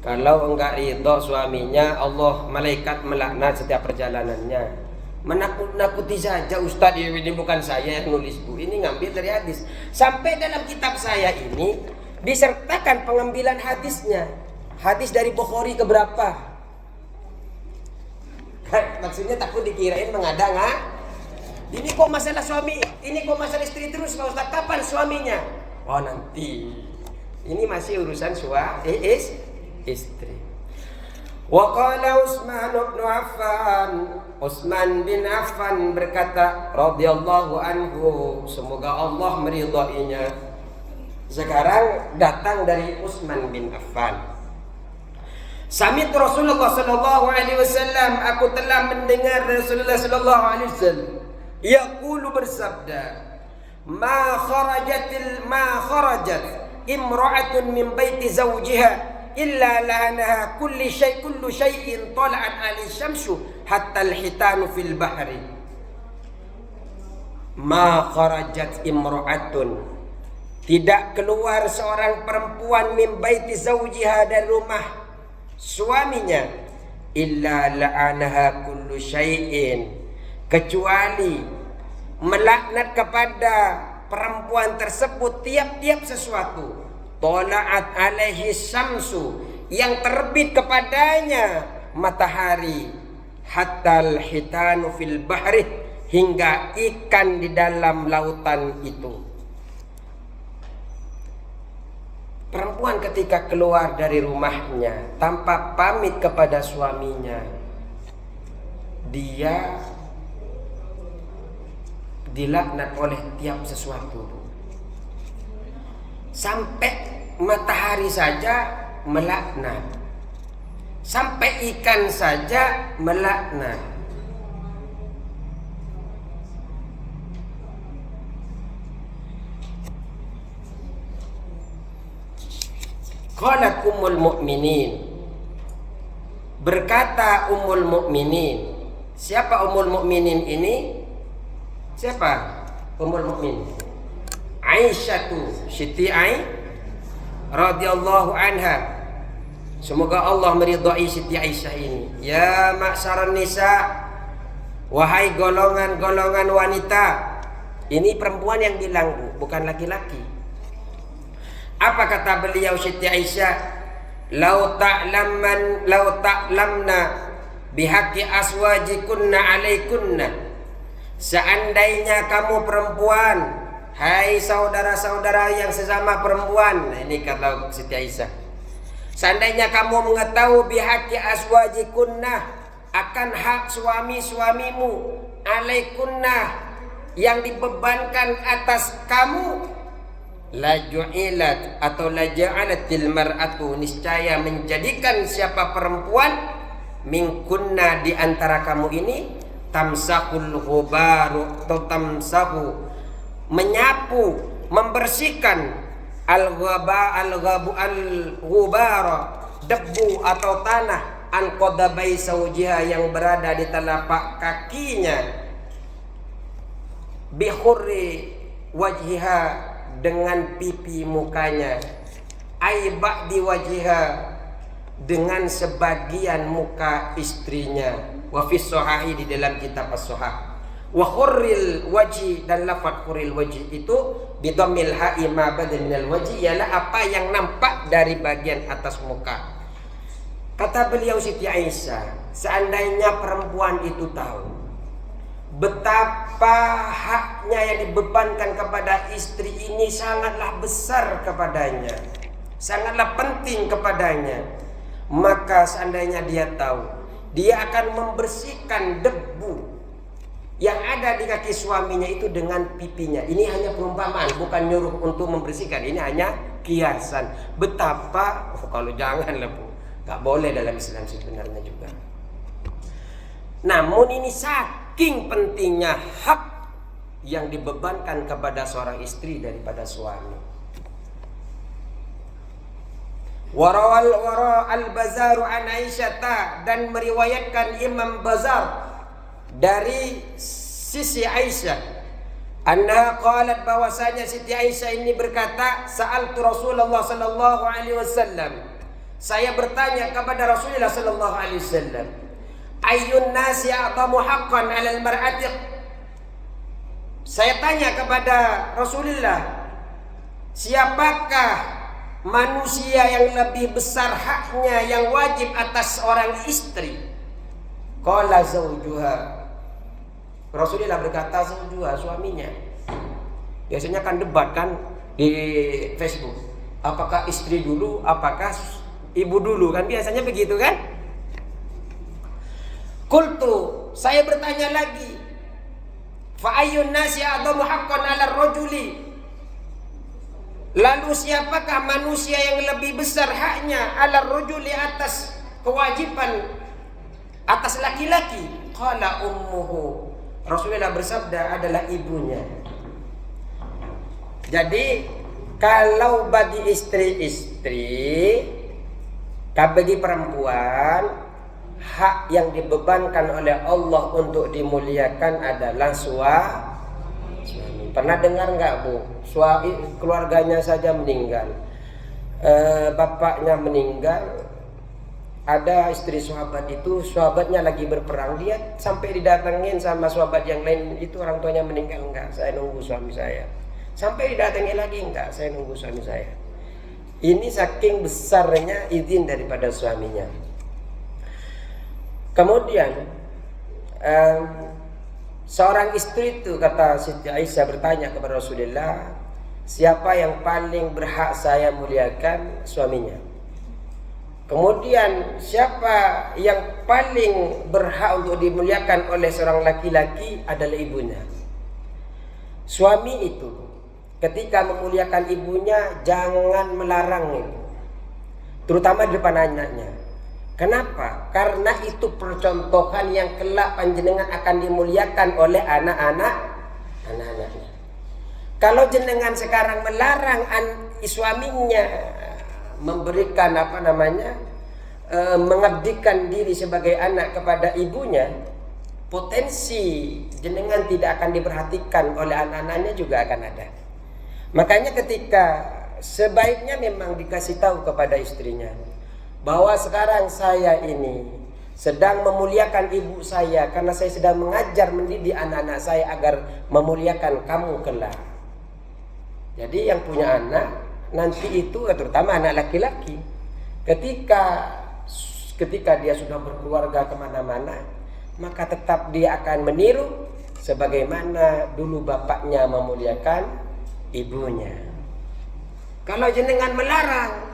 Kalau enggak ridho suaminya, Allah malaikat melaknat setiap perjalanannya. Menakut-nakuti saja Ustaz, ini bukan saya yang nulis Bu, ini ngambil dari hadis. Sampai dalam kitab saya ini disertakan pengambilan hadisnya. Hadis dari Bukhari keberapa? Maksudnya takut dikirain mengadang, ini kok masalah suami, ini kok masalah istri terus Pak Ustaz, kapan suaminya? Oh nanti, ini masih urusan istri. Wa qala Utsman bin Affan berkata radhiyallahu anhu, semoga Allah meridainya. Sekarang datang dari Utsman bin Affan. Samit Rasulullah sallallahu alaihi wasallam, aku telah mendengar Rasulullah sallallahu alaihi wasallam yaqulu, bersabda, ma kharajat imra'atun min baiti zawjiha illa lanaha kullu shay'in tala'at 'alaihi syamsu hatta al-hitanu fil bahri. Ma kharajat imra'atun, tidak keluar seorang perempuan min baiti zawjiha, dari rumah suaminya, illa la'anaha kullu syai'in, kecuali melaknat kepada perempuan tersebut tiap-tiap sesuatu. Tola'at alaihi syamsu, yang terbit kepadanya matahari. Hatta al-hitanu fil bahri, hingga ikan di dalam lautan itu. Perempuan ketika keluar dari rumahnya tanpa pamit kepada suaminya, dia dilaknat oleh tiap sesuatu. Sampai matahari saja melaknat, sampai ikan saja melaknat. Qalat Ummul Mukminin, berkata Ummul Mukminin. Siapa Ummul Mukminin ini? Siapa Ummul Mukminin? Aisyatu Siti radhiyallahu anha. Semoga Allah meridai Siti Aisyah ini. Ya ma'syaran nisa, wahai golongan-golongan wanita. Ini perempuan yang bilang Bu, bukan laki-laki. Apa kata beliau Siti Aisyah? Lau ta'lamna bihaqqi aswajikunna alaikunna. Seandainya kamu perempuan, hai saudara-saudara yang sesama perempuan. Nah, ini kata Siti Aisyah. Seandainya kamu mengetahui bihaqi azwajikunna, akan hak suami-suamimu, alaikunna, yang dibebankan atas kamu, la ju'ilat atau la ja'alatil mar'atu, niscaya menjadikan siapa perempuan, minkunna, di antara kamu ini, tamsahul ghubaru atau tamsahu, menyapu, membersihkan al-ghubara, debu atau tanah, an qadabai zawjiha, yang berada di telapak kakinya, bi khurri wajhiha, dengan pipi mukanya, ai ba'di wajhiha, dengan sebagian muka istrinya. Wa fi sahihi, di dalam kitab as-sahih. Wa khurril wajhi, dan lafaz khurril wajhi itu bidammil ha'i ma badal minal wajhi, ialah apa yang nampak dari bagian atas muka. Kata beliau Siti Aisyah, seandainya perempuan itu tahu betapa haknya yang dibebankan kepada istri ini sangatlah besar kepadanya, sangatlah penting kepadanya, maka seandainya dia tahu, dia akan membersihkan debu yang ada di kaki suaminya itu dengan pipinya. Ini hanya perumpamaan, bukan nyuruh untuk membersihkan. Ini hanya kiasan. Betapa, kalau janganlah Bu, gak boleh dalam Islam sebenarnya juga. Namun ini saking pentingnya hak yang dibebankan kepada seorang istri daripada suami. Warawal al-Bazaru an Aisyata, dan meriwayatkan Imam Bazar dari sisi Aisyah, anna qalat, bahwasanya Siti Aisyah ini berkata, sa'altu Rasulullah sallallahu alaihi wasallam, saya bertanya kepada Rasulullah sallallahu alaihi wasallam, ayyun nasi a'tamu haqqan 'alal mar'ati. Saya tanya kepada Rasulullah, siapakah manusia yang lebih besar haknya yang wajib atas orang istri? Qala zawjuha. Rasulullah berkata zawjuha, suaminya. Biasanya kan debat kan di Facebook, apakah istri dulu, apakah ibu dulu, kan biasanya begitu kan? Qultu, saya bertanya lagi, fa ayyun nasi a'dhamu haqqan 'ala ar-rajuli. Lalu siapakah manusia yang lebih besar haknya 'ala ar-rajuli, atas kewajiban atas laki-laki? Qala ummuhu. Rasulullah bersabda, adalah ibunya. Jadi kalau bagi istri-istri, bagi perempuan, hak yang dibebankan oleh Allah untuk dimuliakan adalah suami. Pernah dengar nggak Bu? Keluarganya saja meninggal, bapaknya meninggal, ada istri sahabat itu, sahabatnya lagi berperang, dia sampai didatengin sama sahabat yang lain, itu orang tuanya meninggal, enggak, saya nunggu suami saya. Sampai didatengin lagi, enggak, saya nunggu suami saya. Ini saking besarnya izin daripada suaminya. Kemudian seorang istri itu, kata Siti Aisyah, bertanya kepada Rasulullah, siapa yang paling berhak saya muliakan? Suaminya. Kemudian siapa yang paling berhak untuk dimuliakan oleh seorang laki-laki? Adalah ibunya. Suami itu ketika memuliakan ibunya jangan melarang itu, terutama di depan anaknya. Kenapa? Karena itu percontohan yang kelak panjenengan akan dimuliakan oleh anak-anaknya. Kalau jenengan sekarang melarang suaminya memberikan mengabdikan diri sebagai anak kepada ibunya, potensi jenengan tidak akan diperhatikan oleh anak-anaknya juga akan ada. Makanya ketika sebaiknya memang dikasih tahu kepada istrinya bahwa sekarang saya ini sedang memuliakan ibu saya karena saya sedang mengajar mendidik anak-anak saya agar memuliakan kamu kelak. Jadi yang punya anak nanti itu, terutama anak laki-laki, ketika dia sudah berkeluarga kemana-mana, maka tetap dia akan meniru sebagaimana dulu bapaknya memuliakan ibunya. Kalau jenengan melarang,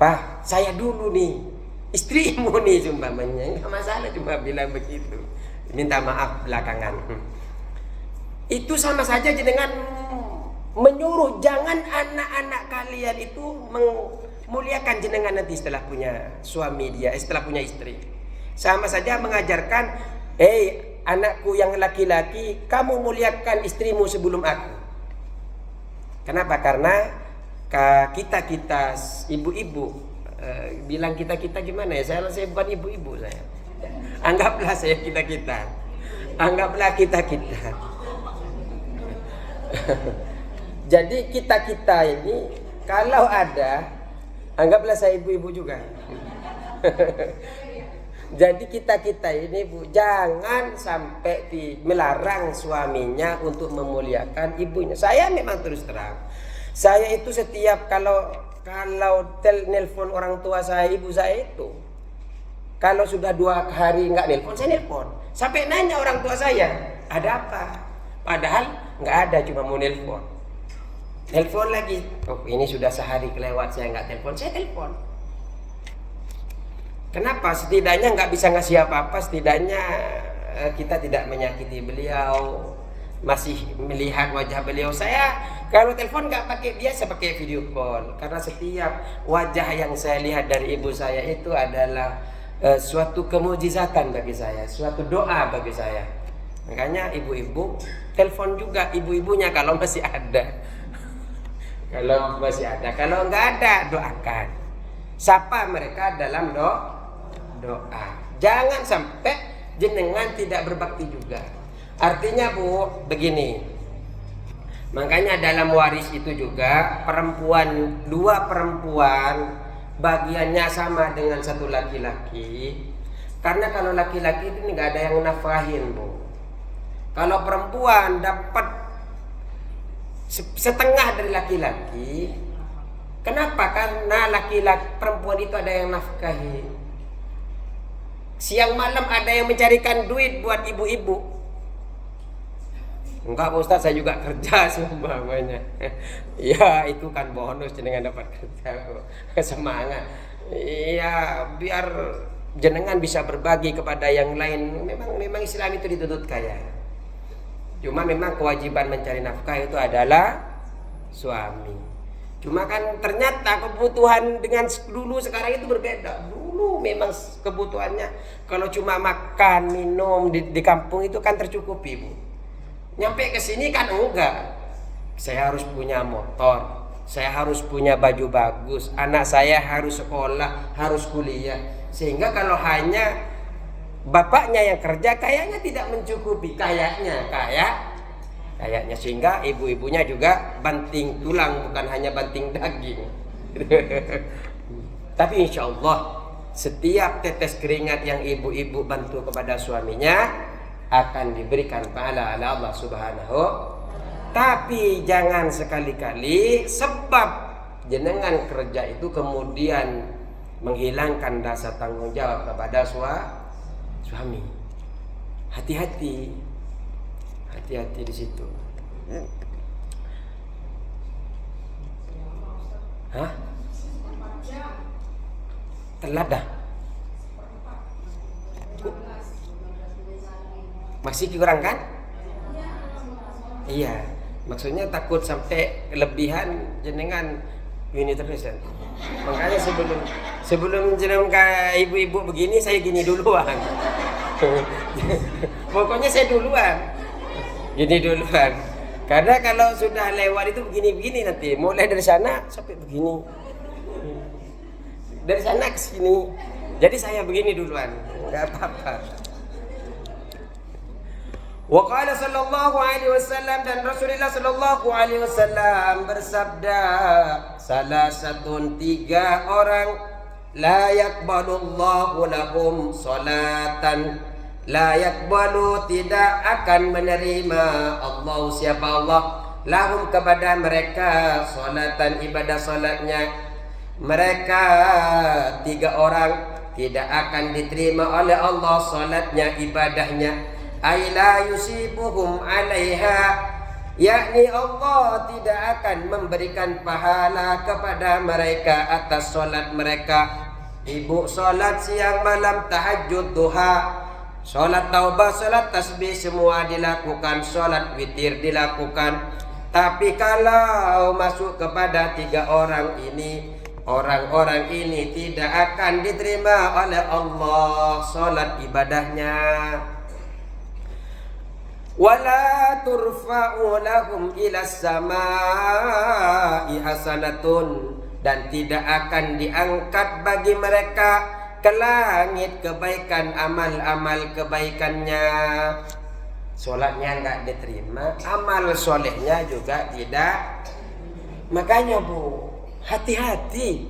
Pak, saya dulu nih, istrimu nih umpamanya, nggak masalah cuma bilang begitu, minta maaf belakangan. Itu sama saja dengan menyuruh jangan anak-anak kalian itu memuliakan jenengan nanti setelah punya suami dia, setelah punya istri. Sama saja mengajarkan, anakku yang laki-laki, kamu muliakan istrimu sebelum aku. Kenapa? Karena kita ibu-ibu, bilang kita gimana ya? Saya bukan ibu-ibu saya. Anggaplah saya kita. Anggaplah kita. Jadi kita ini kalau ada, anggaplah saya ibu-ibu juga. Jadi kita ini Bu, jangan sampai melarang suaminya untuk memuliakan ibunya. Saya memang terus terang, saya itu setiap kalau nelpon orang tua saya, ibu saya itu, kalau sudah 2 hari nggak nelpon, saya nelpon. Sampai nanya orang tua saya, ada apa? Padahal nggak ada, cuma mau nelpon. Nelpon lagi, ini sudah sehari kelewat saya nggak telpon, saya telpon. Kenapa? Setidaknya nggak bisa ngasih apa-apa, setidaknya kita tidak menyakiti beliau, masih melihat wajah beliau. Saya kalau telepon nggak biasa pakai video call, karena setiap wajah yang saya lihat dari ibu saya itu adalah suatu kemujizatan bagi saya, suatu doa bagi saya. Makanya ibu-ibu telepon juga ibu-ibunya kalau masih ada. Kalau masih ada, kalau nggak ada doakan. Sapa mereka dalam doa. Jangan sampai jenengan tidak berbakti juga. Artinya Bu, begini. Makanya dalam waris itu juga dua perempuan bagiannya sama dengan satu laki-laki. Karena kalau laki-laki itu nggak ada yang nafkahin Bu. Kalau perempuan dapat setengah dari laki-laki. Kenapa? Karena perempuan itu ada yang nafkahi. Siang malam ada yang mencarikan duit buat ibu-ibu. Enggak Pak Ustaz, saya juga kerja semuanya. Ya itu kan bonus jenengan dapat kerja. Semangat. Ya biar jenengan bisa berbagi kepada yang lain. Memang Islam itu dituntut kaya. Cuma memang kewajiban mencari nafkah itu adalah suami. Cuma kan ternyata kebutuhan dengan dulu sekarang itu berbeda. Dulu memang kebutuhannya kalau cuma makan, minum di kampung itu kan tercukupi Bu. Nyampe ke sini kan enggak. Saya harus punya motor, saya harus punya baju bagus, anak saya harus sekolah, harus kuliah. Sehingga kalau hanya bapaknya yang kerja kayaknya tidak mencukupi, kayaknya sehingga ibu-ibunya juga banting tulang, bukan hanya banting daging. Tapi insya Allah setiap tetes keringat yang ibu-ibu bantu kepada suaminya akan diberikan pahala oleh Allah Subhanahu. Tapi jangan sekali-kali sebab jenengan kerja itu kemudian menghilangkan rasa tanggung jawab kepada suami. Hati-hati di situ. Hah? Telat dah. Masih kurang kan? Iya. Maksudnya takut sampai kelebihan jenengan ini terus. Makanya sebelum jenengan kayak ibu-ibu begini, saya gini duluan. Pokoknya saya duluan. Gini duluan. Karena kalau sudah lewat itu begini-begini nanti. Mulai dari sana sampai begini. Dari sana ke sini. Jadi saya begini duluan. Enggak apa-apa. Wa qala sallallahu alaihi wasallam, dan Rasulullah sallallahu alaihi wasallam bersabda, salah satu 3 orang la yaqbalullahu lahum salatan. La yakbalu, tidak akan menerima Allah, siapa Allah, lahum kepada mereka, salatan, ibadah salatnya. Mereka 3 orang tidak akan diterima oleh Allah salatnya, ibadahnya. Ay la yusibuhum alaiha, yakni Allah tidak akan memberikan pahala kepada mereka atas solat mereka. Ibu solat siang malam, tahajud, duha, solat taubah, solat tasbih, semua dilakukan. Solat witir dilakukan. Tapi kalau masuk kepada 3 orang ini, orang-orang ini tidak akan diterima oleh Allah solat ibadahnya. Wala turfa'u lahum ilas samai hasanatun, dan tidak akan diangkat bagi mereka ke langit kebaikan, amal-amal kebaikannya. Solatnya enggak diterima, amal solehnya juga tidak. Makanya Bu, hati-hati.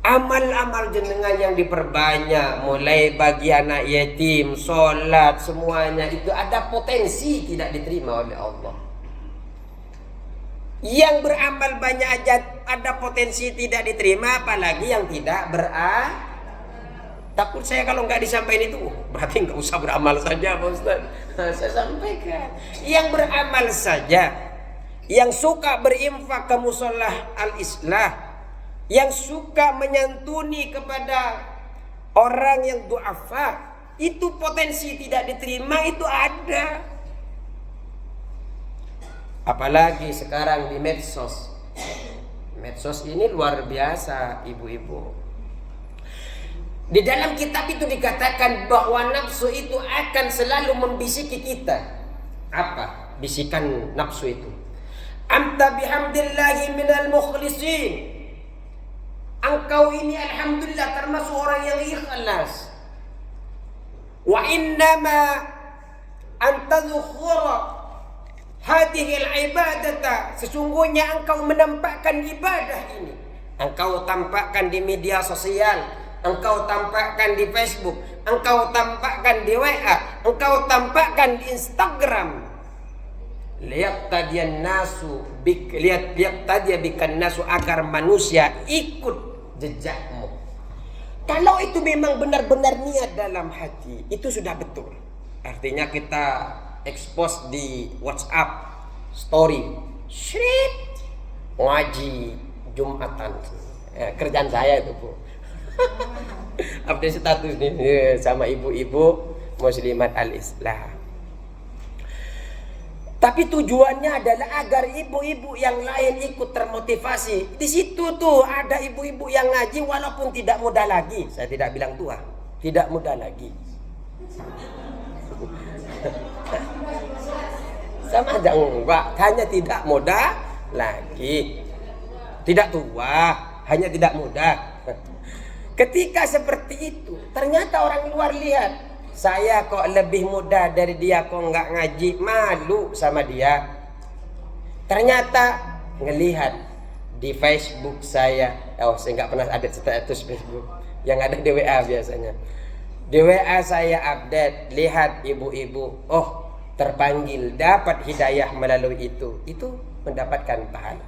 Amal-amal jenengan yang diperbanyak, mulai bagi anak yatim, solat, semuanya itu ada potensi tidak diterima oleh Allah. Yang beramal banyak aja ada potensi tidak diterima, apalagi yang tidak takut saya kalau nggak disampaikan itu, berarti nggak usah beramal saja Pak Ustaz. Saya sampaikan, yang beramal saja, yang suka berinfak ke musolah al-islah, yang suka menyantuni kepada orang yang du'afa, itu potensi tidak diterima itu ada. Apalagi sekarang di medsos. Medsos ini luar biasa ibu-ibu. Di dalam kitab itu dikatakan bahwa nafsu itu akan selalu membisiki kita. Apa bisikan nafsu itu? Anta bihamdillahi minal mukhlisin. Engkau ini alhamdulillah termasuk orang yang ikhlas. Wa innama antadzukhura hadhihi al-ibadata, sesungguhnya engkau menampakkan ibadah ini, engkau tampakkan di media sosial, engkau tampakkan di Facebook, engkau tampakkan di WA, engkau tampakkan di Instagram. Liyaqtadiyan nasu liyaqtadiya bikan nasu, agar manusia ikut jejakmu. Kalau itu memang benar-benar niat dalam hati, itu sudah betul. Artinya kita expose di WhatsApp story, shit, ngaji Jumatan, kerjaan saya itu Bu. Update status nih sama ibu-ibu muslimat al-Islam. Tapi tujuannya adalah agar ibu-ibu yang lain ikut termotivasi. Di situ tuh ada ibu-ibu yang ngaji walaupun tidak muda lagi. Saya tidak bilang tua, tidak muda lagi. Sama aja enggak, hanya tidak muda lagi. Tidak tua, hanya tidak muda. Ketika seperti itu, ternyata orang luar lihat, saya kok lebih muda dari dia, kok nggak ngaji, malu sama dia. Ternyata ngelihat di Facebook saya nggak pernah ada status Facebook, yang ada di WA biasanya. Di WA saya update, lihat ibu-ibu, oh terpanggil, dapat hidayah melalui itu mendapatkan pahala.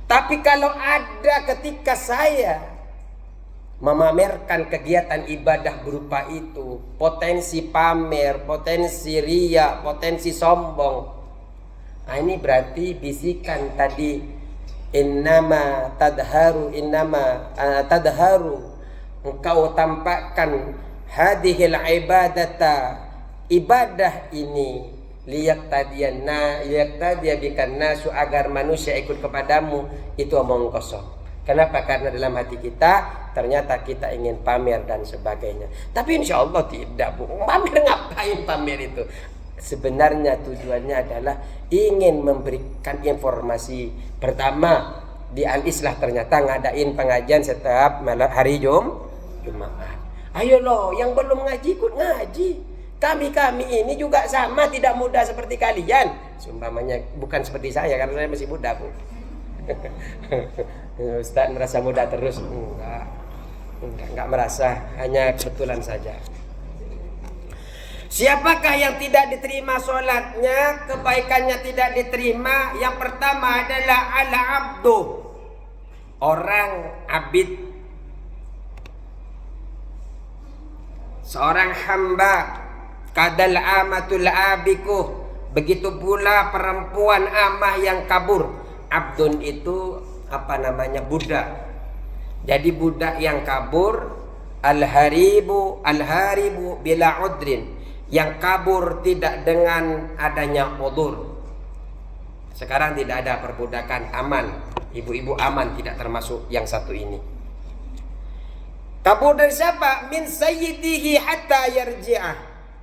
Tapi kalau ada ketika saya memamerkan kegiatan ibadah berupa itu, potensi pamer, potensi riya, potensi sombong. Nah, ini berarti bisikan tadi, innama tadharu, engkau tampakkan hadhil ibadata, ibadah ini, liyaqtadiya bikan nasu, agar manusia ikut kepadamu. Itu omong kosong. Kenapa? Karena dalam hati kita ternyata kita ingin pamer dan sebagainya. Tapi insya Allah tidak Bu. Pamer ngapain pamer itu? Sebenarnya tujuannya adalah ingin memberikan informasi. Pertama, di Al-Islah ternyata ngadain pengajian setiap malam hari Jumat. Ayo loh, yang belum ngaji ikut ngaji. Kami ini juga sama, tidak muda seperti kalian. Sumpamanya bukan seperti saya karena saya masih muda Bu. Ustaz merasa muda terus? Enggak merasa, hanya kebetulan saja. Siapakah yang tidak diterima sholatnya, kebaikannya tidak diterima? Yang pertama adalah al-abdu, orang abid, seorang hamba. Kadal amatul abiku, Begitu pula perempuan amah yang kabur. Abdun itu budak. Jadi budak yang kabur, al-haribu bila udrin, yang kabur tidak dengan adanya udzur. Sekarang tidak ada perbudakan, aman. Ibu-ibu aman, tidak termasuk yang satu ini. Kabur dari siapa? Min sayyidihi hatta yarji'ah.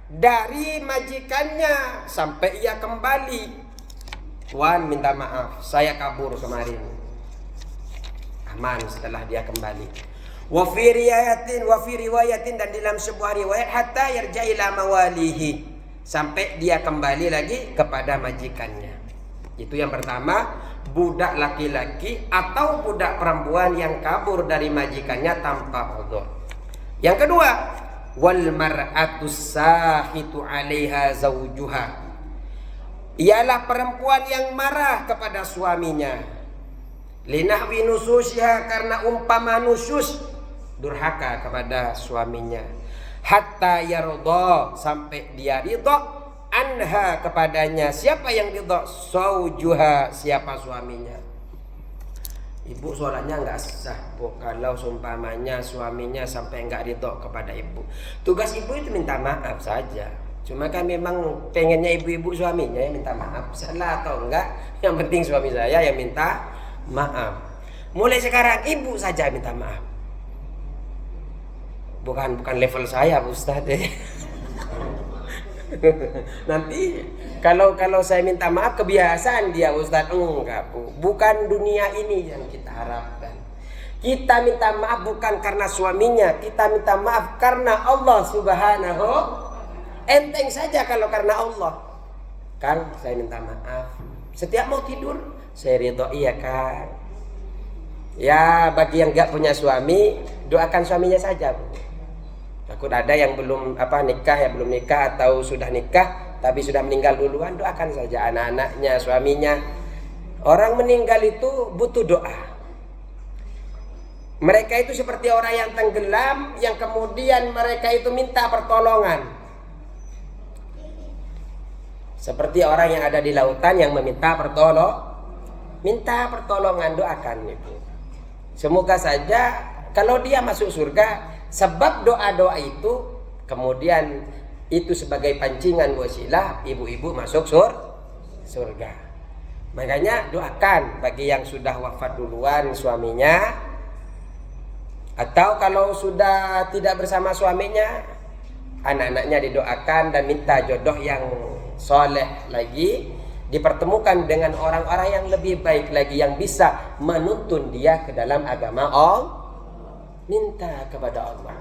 Dari majikannya sampai ia kembali. Tuan minta maaf, saya kabur kemarin. Aman setelah dia kembali. Wa fi riwayatin dan dalam sebuah riwayat hatta yarja ila mawalihi, sampai dia kembali lagi kepada majikannya. Itu yang pertama, budak laki-laki atau budak perempuan yang kabur dari majikannya tanpa udzur. Yang kedua, wal mar'atu sahitu 'alaiha zawjuha, ialah perempuan yang marah kepada suaminya. Linahwi nususha, karena umpama nusus, durhaka kepada suaminya. Hatta yarda, sampai dia ridha, anha kepadanya. Siapa yang ridha? Zawjuha, siapa suaminya. Ibu sholatnya nggak sah, Bu, kalau seumpamanya suaminya sampai nggak ridha kepada ibu. Tugas ibu itu minta maaf saja. Cuma kan memang pengennya ibu-ibu suaminya yang minta maaf. Salah atau enggak, yang penting suami saya yang minta maaf. Mulai sekarang ibu saja minta maaf. Bukan level saya, Ustaz. Nanti kalau saya minta maaf kebiasaan dia, Ustaz. Enggak, Bu. Bukan dunia ini yang kita harapkan. Kita minta maaf bukan karena suaminya, kita minta maaf karena Allah Subhanahu. Enteng saja kalau karena Allah. Kang, saya minta maaf. Setiap mau tidur, saya ridho, iya Kang. Ya, bagi yang enggak punya suami, doakan suaminya saja, Bu. Takut ada yang belum nikah, ya belum nikah atau sudah nikah tapi sudah meninggal duluan, doakan saja anak-anaknya, suaminya. Orang meninggal itu butuh doa. Mereka itu seperti orang yang tenggelam, yang kemudian mereka itu minta pertolongan. Seperti orang yang ada di lautan yang meminta pertolongan, doakan itu. Semoga saja kalau dia masuk surga, sebab doa-doa itu kemudian itu sebagai pancingan wasilah ibu-ibu masuk surga. Makanya doakan bagi yang sudah wafat duluan suaminya, atau kalau sudah tidak bersama suaminya, anak-anaknya didoakan dan minta jodoh yang soleh lagi, dipertemukan dengan orang-orang yang lebih baik lagi yang bisa menuntun dia ke dalam agama Allah. Minta kepada Allah.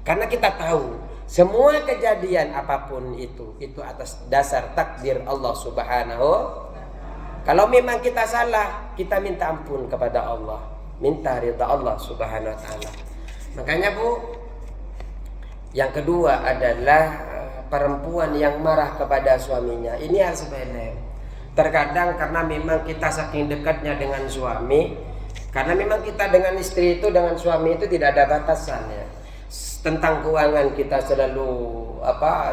Karena kita tahu semua kejadian apapun itu atas dasar takdir Allah Subhanahu. Kalau memang kita salah, kita minta ampun kepada Allah, minta ridha Allah Subhanahu wa taala. Makanya, Bu, yang kedua adalah perempuan yang marah kepada suaminya. Ini hal sepele. Terkadang karena memang kita saking dekatnya dengan suami, karena memang kita dengan istri itu, dengan suami itu tidak ada batasan ya. Tentang keuangan kita selalu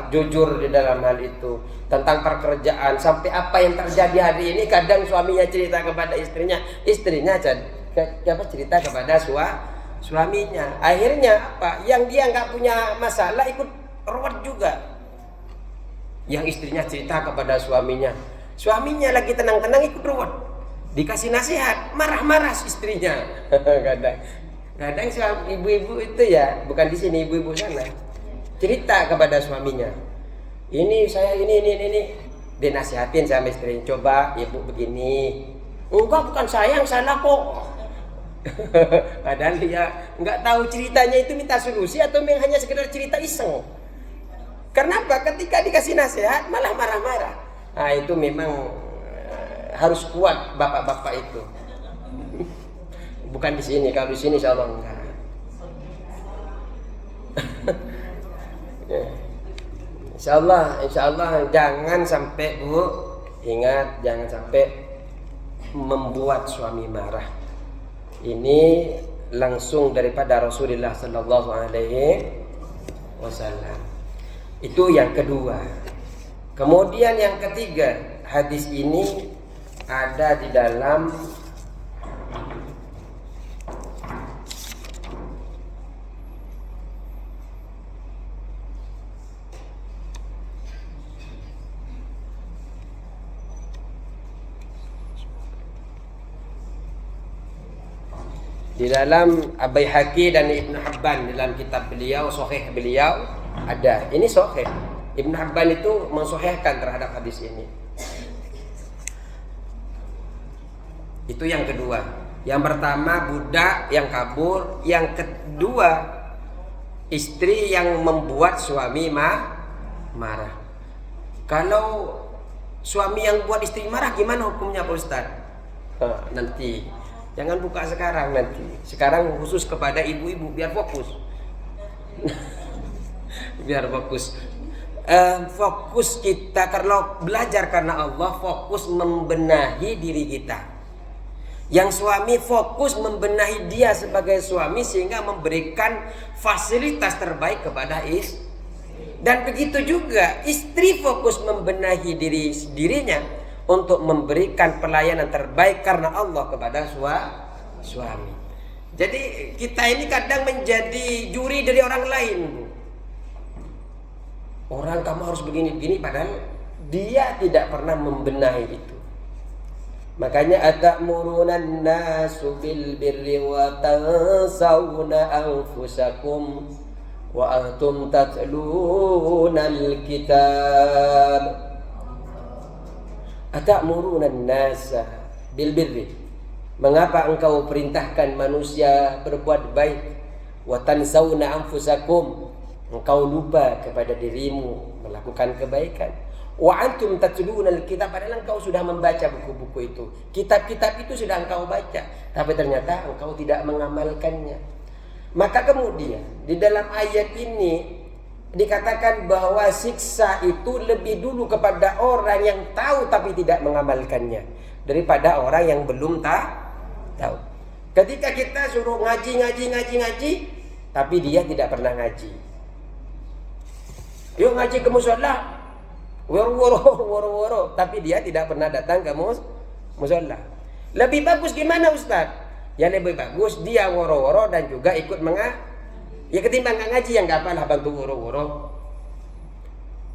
jujur di dalam hal itu. Tentang pekerjaan, sampai apa yang terjadi hari ini, kadang suaminya cerita kepada istrinya cerita kepada suaminya. Akhirnya yang dia nggak punya masalah ikut ruwet juga. Yang istrinya cerita kepada suaminya lagi tenang-tenang ikut ruwet. Dikasih nasihat, marah-marah istrinya. Kadang ibu-ibu itu ya, bukan di sini, ibu-ibu sana, cerita kepada suaminya. Ini saya ini. Dinasihatin sama istrinya, coba ibu begini. Enggak, bukan saya yang salah kok. Padahal dia nggak tahu ceritanya itu minta solusi atau hanya sekedar cerita iseng. Kenapa? Ketika dikasih nasihat malah marah-marah. Nah, itu memang harus kuat bapak-bapak itu. Bukan di sini, kalau di sini insyaallah enggak. Insyaallah jangan sampai, Bu, ingat, jangan sampai membuat suami marah. Ini langsung daripada Rasulullah sallallahu alaihi wasallam. Itu yang kedua. Kemudian yang ketiga, hadis ini ada di dalam Baihaqi dan Ibnu Hibban dalam kitab beliau, Sahih beliau ada. Ini Sahih. Ibnu Hibban itu mensahihkan terhadap hadis ini. Itu yang kedua. Yang pertama budak yang kabur, yang kedua istri yang membuat suami marah. Kalau suami yang buat istri marah gimana hukumnya Pak Ustaz? Nanti jangan buka sekarang, nanti. Sekarang khusus kepada ibu-ibu biar fokus. Biar fokus. Fokus kita kalau belajar karena Allah, fokus membenahi diri kita. Yang suami fokus membenahi dia sebagai suami sehingga memberikan fasilitas terbaik kepada istri. Dan begitu juga istri fokus membenahi dirinya untuk memberikan pelayanan terbaik karena Allah kepada suami. Jadi kita ini kadang menjadi juri dari orang lain. Orang kamu harus begini-begini padahal dia tidak pernah membenahi itu. Makanya atamuruna nasu bil birri wa tansawna anfusakum wa antum tatluna al-kitab. Atamuruna nasa bil birri. Mengapa engkau perintahkan manusia berbuat baik? Wa tansawna anfusakum. Engkau lupa kepada dirimu melakukan kebaikan. Wa antum tatluna al-kitab, padahal engkau sudah membaca buku-buku itu. Kitab-kitab itu sudah engkau baca, tapi ternyata engkau tidak mengamalkannya. Maka kemudian di dalam ayat ini dikatakan bahwa siksa itu lebih dulu kepada orang yang tahu tapi tidak mengamalkannya daripada orang yang belum tahu. Ketika kita suruh ngaji tapi dia tidak pernah ngaji. Yuk ngaji ke mushola, woro, tapi dia tidak pernah datang ke mushola. Lebih bagus gimana Ustaz? Ya lebih bagus dia woro-woro dan juga ikut ya ketimbang nggak ngaji yang nggak apalah bantu woro-woro.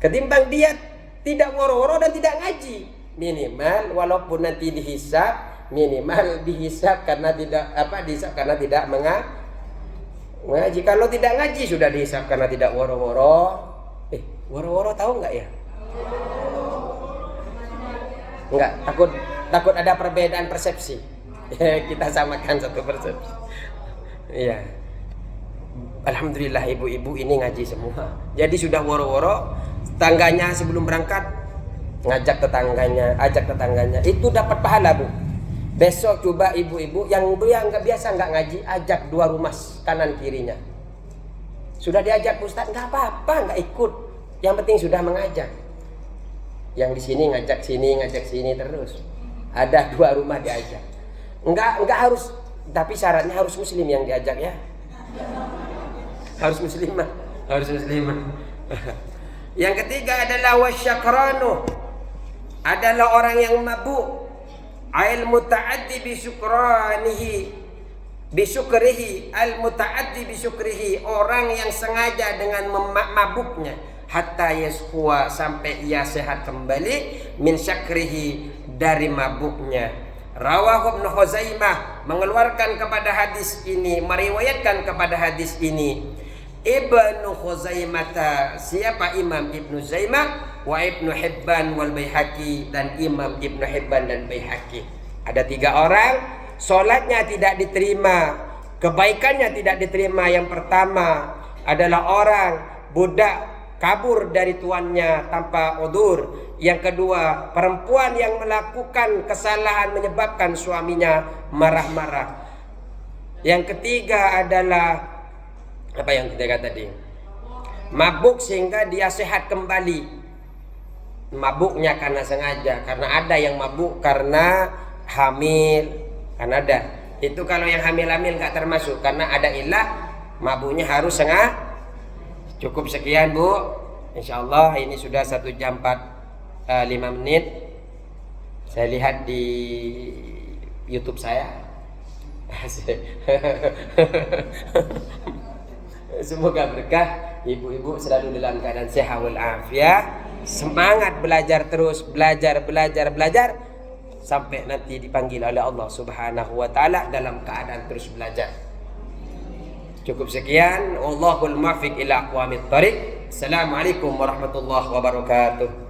Ketimbang dia tidak woro-woro dan tidak ngaji, minimal walaupun nanti dihisab, minimal dihisab karena tidak mengaji. Kalau tidak ngaji sudah dihisab karena tidak woro-woro. Woro-woro tahu nggak ya? Enggak, takut ada perbedaan persepsi. Kita samakan satu persepsi. Iya. Alhamdulillah ibu-ibu ini ngaji semua. Jadi sudah woro-woro, tetangganya sebelum berangkat ajak tetangganya. Itu dapat pahala, Bu. Besok coba ibu-ibu yang nggak biasa nggak ngaji, ajak 2 rumah kanan kirinya. Sudah diajak Ustaz, nggak apa-apa, nggak ikut. Yang penting sudah mengajak. Yang di sini ngajak sini terus. Ada 2 rumah diajak. Enggak harus, tapi syaratnya harus muslim yang diajak ya. Harus muslimah. Yang ketiga adalah wasyakranu. Adalah orang yang mabuk. Al mutaaddi bi syukrihi, al mutaaddi bi syukrihi, orang yang sengaja dengan mabuknya. Hatta yaskuwa, sampai ia sehat kembali, min syakrihi, dari mabuknya. Rawahu Ibnu Khuzaimah, mengeluarkan kepada hadis ini, meriwayatkan kepada hadis ini Ibnu Khuzaimah. Siapa? Imam Ibnu Zaimah, wa Ibnu Hibban wal Baihaqi, dan Imam Ibnu Hibban dan Baihaqi. Ada 3 orang, solatnya tidak diterima, kebaikannya tidak diterima. Yang pertama adalah orang budak kabur dari tuannya tanpa udzur. Yang kedua, perempuan yang melakukan kesalahan menyebabkan suaminya marah-marah. Yang ketiga adalah apa yang kita kata tadi? Mabuk sehingga dia sehat kembali. Mabuknya karena sengaja, karena ada yang mabuk karena hamil, kan ada. Itu kalau yang hamil-hamil nggak termasuk karena ada ilah, mabuknya harus sengaja. Cukup sekian Bu. Insyaallah ini sudah 1 jam 4 5 menit. Saya lihat di YouTube saya. Semoga berkah. Ibu-ibu selalu dalam keadaan sehat walafiat. Semangat belajar terus, belajar sampai nanti dipanggil oleh Allah Subhanahu wa taala dalam keadaan terus belajar. Cukup sekian. Wallahul muwaffiq ila aqwamit thariq. Assalamualaikum warahmatullahi wabarakatuh.